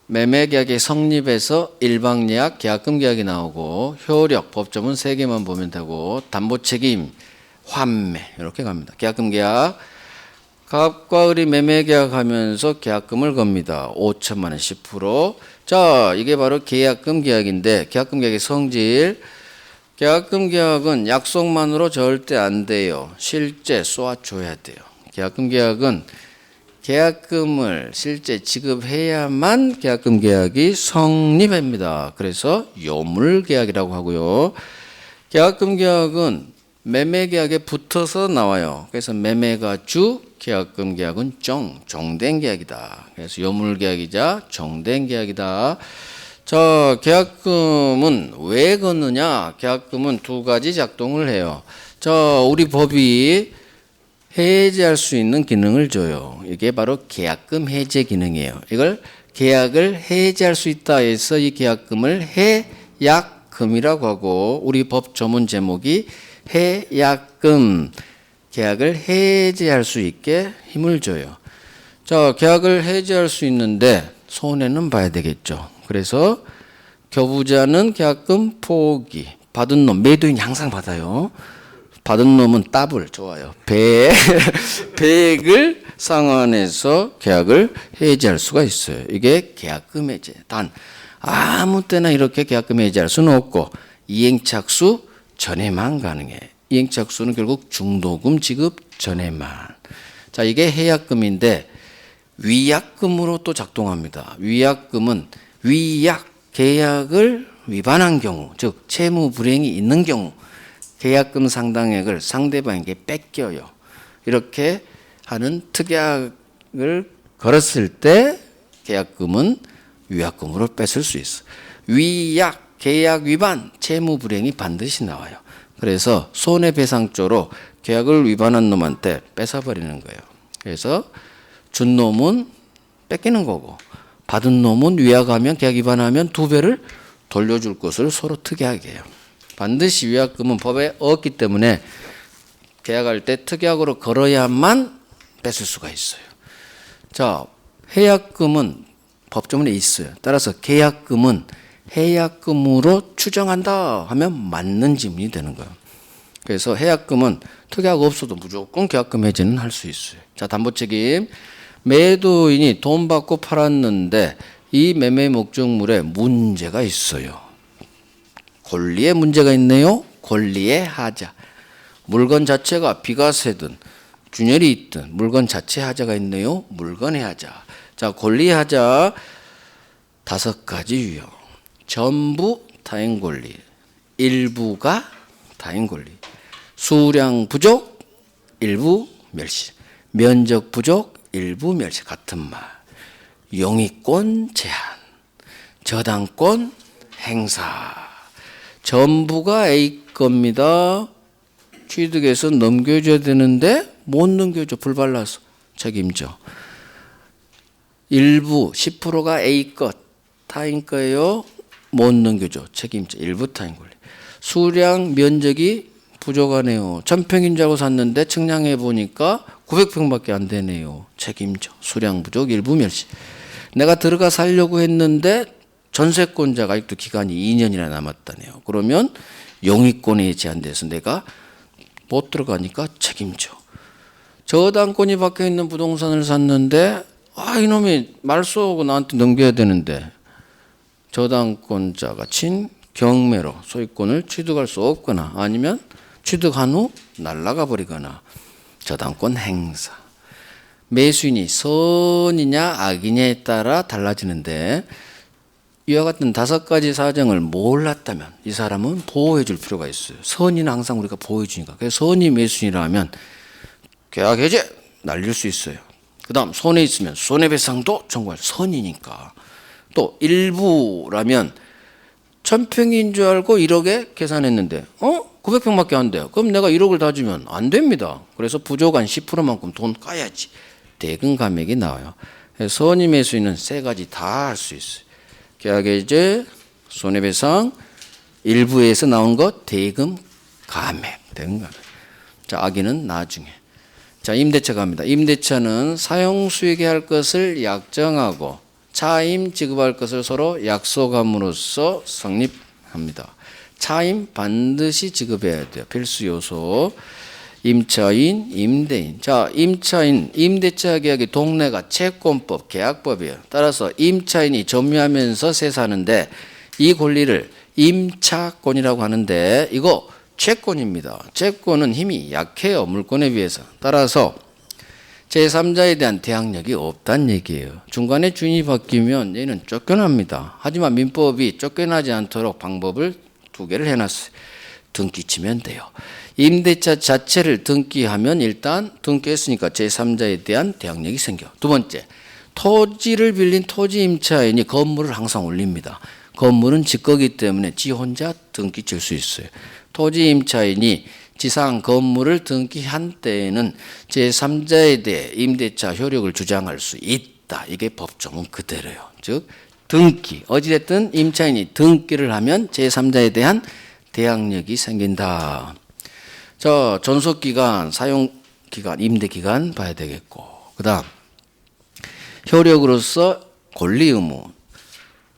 매매 계약의 성립에서 일방예약, 계약금 계약이 나오고 효력, 법조문 3개만 보면 되고 담보책임, 환매 이렇게 갑니다. 계약금 계약. 갑과 을이 매매 계약하면서 계약금을 겁니다. 5천만 원 10%. 자, 이게 바로 계약금 계약인데 계약금 계약의 성질. 계약금 계약은 약속만으로 절대 안 돼요. 실제 쏘아줘야 돼요. 계약금 계약은 계약금을 실제 지급해야만 계약금 계약이 성립합니다. 그래서 요물계약이라고 하고요. 계약금 계약은 매매 계약에 붙어서 나와요. 그래서 매매가 주, 계약금 계약은 정된 계약이다. 그래서 요물계약이자 정된 계약이다. 자, 계약금은 왜 걷느냐? 계약금은 2가지 작동을 해요. 자, 우리 법이 해제할 수 있는 기능을 줘요. 이게 바로 계약금 해제 기능이에요. 이걸 계약을 해제할 수 있다 해서 이 계약금을 해약금이라고 하고 우리 법 조문 제목이 해약금, 계약을 해제할 수 있게 힘을 줘요. 자, 계약을 해제할 수 있는데 손해는 봐야 되겠죠. 그래서 교부자는 계약금 포기, 받은 놈, 매도인이 항상 받아요. 받은 놈은 더블, 좋아요. 100을 상환해서 계약을 해지할 수가 있어요. 이게 계약금 해지. 단 아무 때나 이렇게 계약금 해지할 수는 없고 이행착수 전에만 가능해. 이행착수는 결국 중도금 지급 전에만. 자, 이게 해약금인데 위약금으로 또 작동합니다. 위약금은 위약, 계약을 위반한 경우, 즉 채무 불이행이 있는 경우 계약금 상당액을 상대방에게 뺏겨요. 이렇게 하는 특약을 걸었을 때 계약금은 위약금으로 뺏을 수 있어. 위약, 계약 위반, 채무 불이행이 반드시 나와요. 그래서 손해배상조로 계약을 위반한 놈한테 뺏어버리는 거예요. 그래서 준 놈은 뺏기는 거고 받은 놈은 위약하면 계약 위반하면 2배를 돌려줄 것을 서로 특약해요. 반드시 위약금은 법에 없기 때문에 계약할 때 특약으로 걸어야만 뺏을 수가 있어요. 자, 해약금은 법조문에 있어요. 따라서 계약금은 해약금으로 추정한다 하면 맞는 지문이 되는 거예요. 그래서 해약금은 특약 없어도 무조건 계약금 해지는 할 수 있어요. 자, 담보책임. 매도인이 돈 받고 팔았는데 이 매매 목적물에 문제가 있어요. 권리에 문제가 있네요. 권리의 하자. 물건 자체가 비가 새든 균열이 있든 물건 자체 하자가 있네요. 물건의 하자. 자, 권리의 하자 5가지 유형. 전부 타인 권리, 일부가 타인 권리, 수량 부족, 일부 멸시, 면적 부족, 일부 멸시. 같은 말. 용의권 제한, 저당권 행사. 전부가 A 겁니다. 취득해서 넘겨줘야 되는데 못 넘겨줘. 불발라서 책임져. 일부 10%가 A 것 타인 거예요. 못 넘겨줘. 책임져. 일부 타인 권리. 수량 면적이 부족하네요. 1000평인 줄 알고 샀는데 측량해 보니까 900평밖에 안 되네요. 책임져. 수량 부족, 일부 멸시. 내가 들어가 살려고 했는데 전세권자가 아직도 기간이 2년이나 남았다네요. 그러면 용의권에 제한돼서 내가 못 들어가니까 책임져. 저당권이 박혀 있는 부동산을 샀는데 이놈이 말 쏘고 나한테 넘겨야 되는데 저당권자가 친 경매로 소유권을 취득할 수 없거나 아니면 취득한 후 날아가 버리거나. 저당권 행사. 매수인이 선이냐 악이냐에 따라 달라지는데 이와 같은 5가지 사정을 몰랐다면 이 사람은 보호해 줄 필요가 있어요. 선의는 항상 우리가 보호해 주니까. 그래서 선의 매수인이라면 계약 해제 날릴 수 있어요. 그 다음 손해 있으면 손해배상도 청구할 선이니까. 또 일부라면 1000평인 줄 알고 1억에 계산했는데 900평밖에 안 돼요. 그럼 내가 1억을 다 주면 안 됩니다. 그래서 부족한 10%만큼 돈 까야지. 대금 감액이 나와요. 선의 매수인은 3가지 다 할 수 있어요. 계약해제, 손해배상, 일부에서 나온 것 대금 감액. 대금 감액. 자, 악의는 나중에. 자, 임대차 갑니다. 임대차는 사용수에게 할 것을 약정하고 차임 지급할 것을 서로 약속함으로써 성립합니다. 차임 반드시 지급해야 돼요. 필수 요소. 임차인, 임대인. 자, 임차인, 임대차 계약의 동네가 채권법, 계약법이에요. 따라서 임차인이 점유하면서 세사하는데 이 권리를 임차권이라고 하는데 이거 채권입니다. 채권은 힘이 약해요. 물권에 비해서. 따라서 제3자에 대한 대항력이 없다는 얘기예요. 중간에 주인이 바뀌면 얘는 쫓겨납니다. 하지만 민법이 쫓겨나지 않도록 방법을 2개를 해놨어요. 등기치면 돼요. 임대차 자체를 등기하면 일단 등기했으니까 제3자에 대한 대항력이 생겨. 2번째, 토지를 빌린 토지 임차인이 건물을 항상 올립니다. 건물은 지 거기 때문에 지 혼자 등기칠 수 있어요. 토지 임차인이 지상 건물을 등기한 때에는 제3자에 대해 임대차 효력을 주장할 수 있다. 이게 법조문 그대로예요. 즉 등기, 어찌됐든 임차인이 등기를 하면 제3자에 대한 대항력이 생긴다. 자, 존속기간, 사용기간, 임대기간 봐야 되겠고, 그 다음 효력으로서 권리 의무.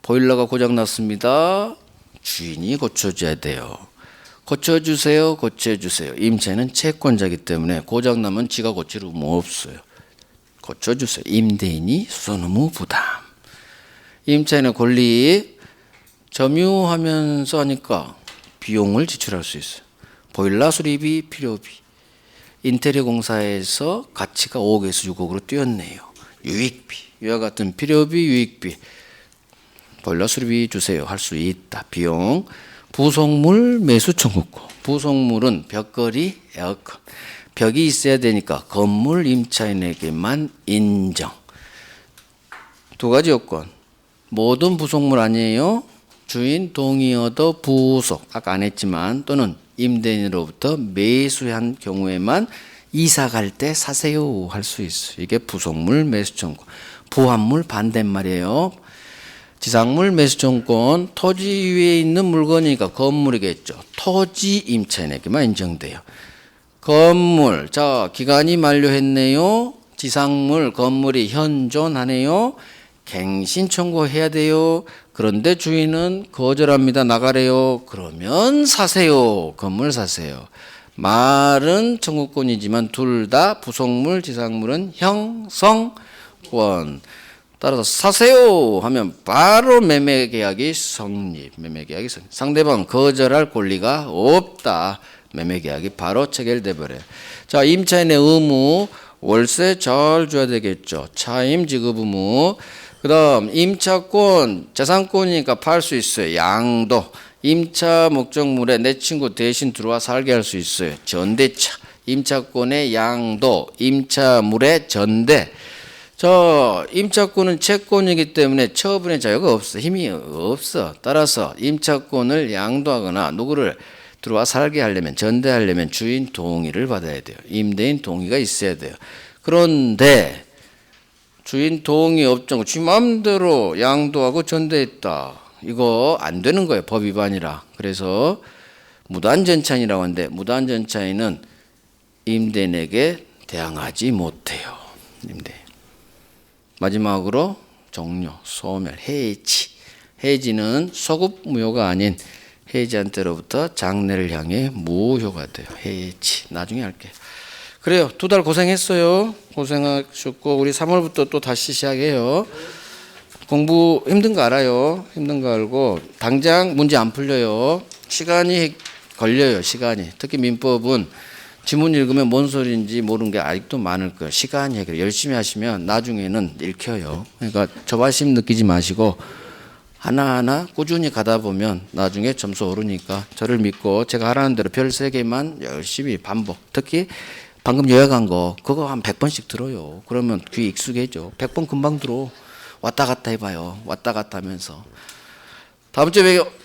보일러가 고장났습니다. 주인이 고쳐줘야 돼요. 고쳐주세요. 고쳐주세요. 임차인은 채권자이기 때문에 고장나면 지가 고칠 의무 없어요. 고쳐주세요. 임대인이 수선 의무 부담. 임차인의 권리, 점유하면서 하니까 비용을 지출할 수 있어요. 보일러 수리비, 필요비. 인테리어 공사에서 가치가 5억에서 6억으로 뛰었네요. 유익비, 이와 같은 필요비, 유익비. 보일러 수리비 주세요. 할 수 있다. 비용. 부속물 매수 청구권. 부속물은 벽걸이, 에어컨. 벽이 있어야 되니까 건물 임차인에게만 인정. 2가지 요건. 모든 부속물 아니에요. 주인 동의 얻어 부속. 아까 안 했지만 또는 임대인으로부터 매수한 경우에만 이사 갈 때 사세요 할 수 있어요. 이게 부속물 매수 청구. 부합물 반대말이에요. 지상물 매수 청구권. 토지 위에 있는 물건이니까 건물이겠죠. 토지 임차인에게만 인정돼요. 건물. 자, 기간이 만료했네요. 지상물 건물이 현존하네요. 갱신 청구해야 돼요. 그런데 주인은 거절합니다. 나가래요. 그러면 사세요. 건물 사세요. 말은 청구권이지만 둘 다 부속물, 지상물은 형성권. 따라서 사세요 하면 바로 매매계약이 성립. 매매계약이 성립. 상대방 거절할 권리가 없다. 매매계약이 바로 체결돼 버려요. 자, 임차인의 의무 월세 잘 줘야 되겠죠. 차임 지급 의무. 그다음 임차권 재산권이니까 팔 수 있어요. 양도. 임차 목적물에 내 친구 대신 들어와 살게 할 수 있어요. 전대차. 임차권의 양도, 임차물의 전대. 저 임차권은 채권이기 때문에 처분의 자유가 없어. 힘이 없어. 따라서 임차권을 양도하거나 누구를 들어와 살게 하려면, 전대하려면 주인 동의를 받아야 돼요. 임대인 동의가 있어야 돼요. 그런데 주인 동의 없죠. 지 마음대로 양도하고 전대했다. 이거 안 되는 거예요. 법 위반이라. 그래서 무단전차인이라고 하는데, 무단전차인은 임대인에게 대항하지 못해요. 임대인. 마지막으로 종료, 소멸, 해지. 해지는 소급무효가 아닌 해지한테로부터 장래를 향해 무효가 돼요. 해지. 나중에 할게요. 그래요. 2달 고생했어요. 고생하셨고 우리 3월부터 또 다시 시작해요. 공부 힘든 거 알아요. 힘든 거 알고 당장 문제 안 풀려요. 시간이 걸려요. 시간이. 특히 민법은 지문 읽으면 뭔 소리인지 모르는 게 아직도 많을 거예요. 시간이 해결. 열심히 하시면 나중에는 읽혀요. 그러니까 조바심 느끼지 마시고 하나하나 꾸준히 가다 보면 나중에 점수 오르니까 저를 믿고 제가 하라는 대로 별 3개만 열심히 반복. 특히 방금 요약한 거 그거 한 100번씩 들어요. 그러면 귀 익숙해져. 100번 금방 들어. 왔다 갔다 해봐요. 왔다 갔다 하면서. 다음 주에 봬요.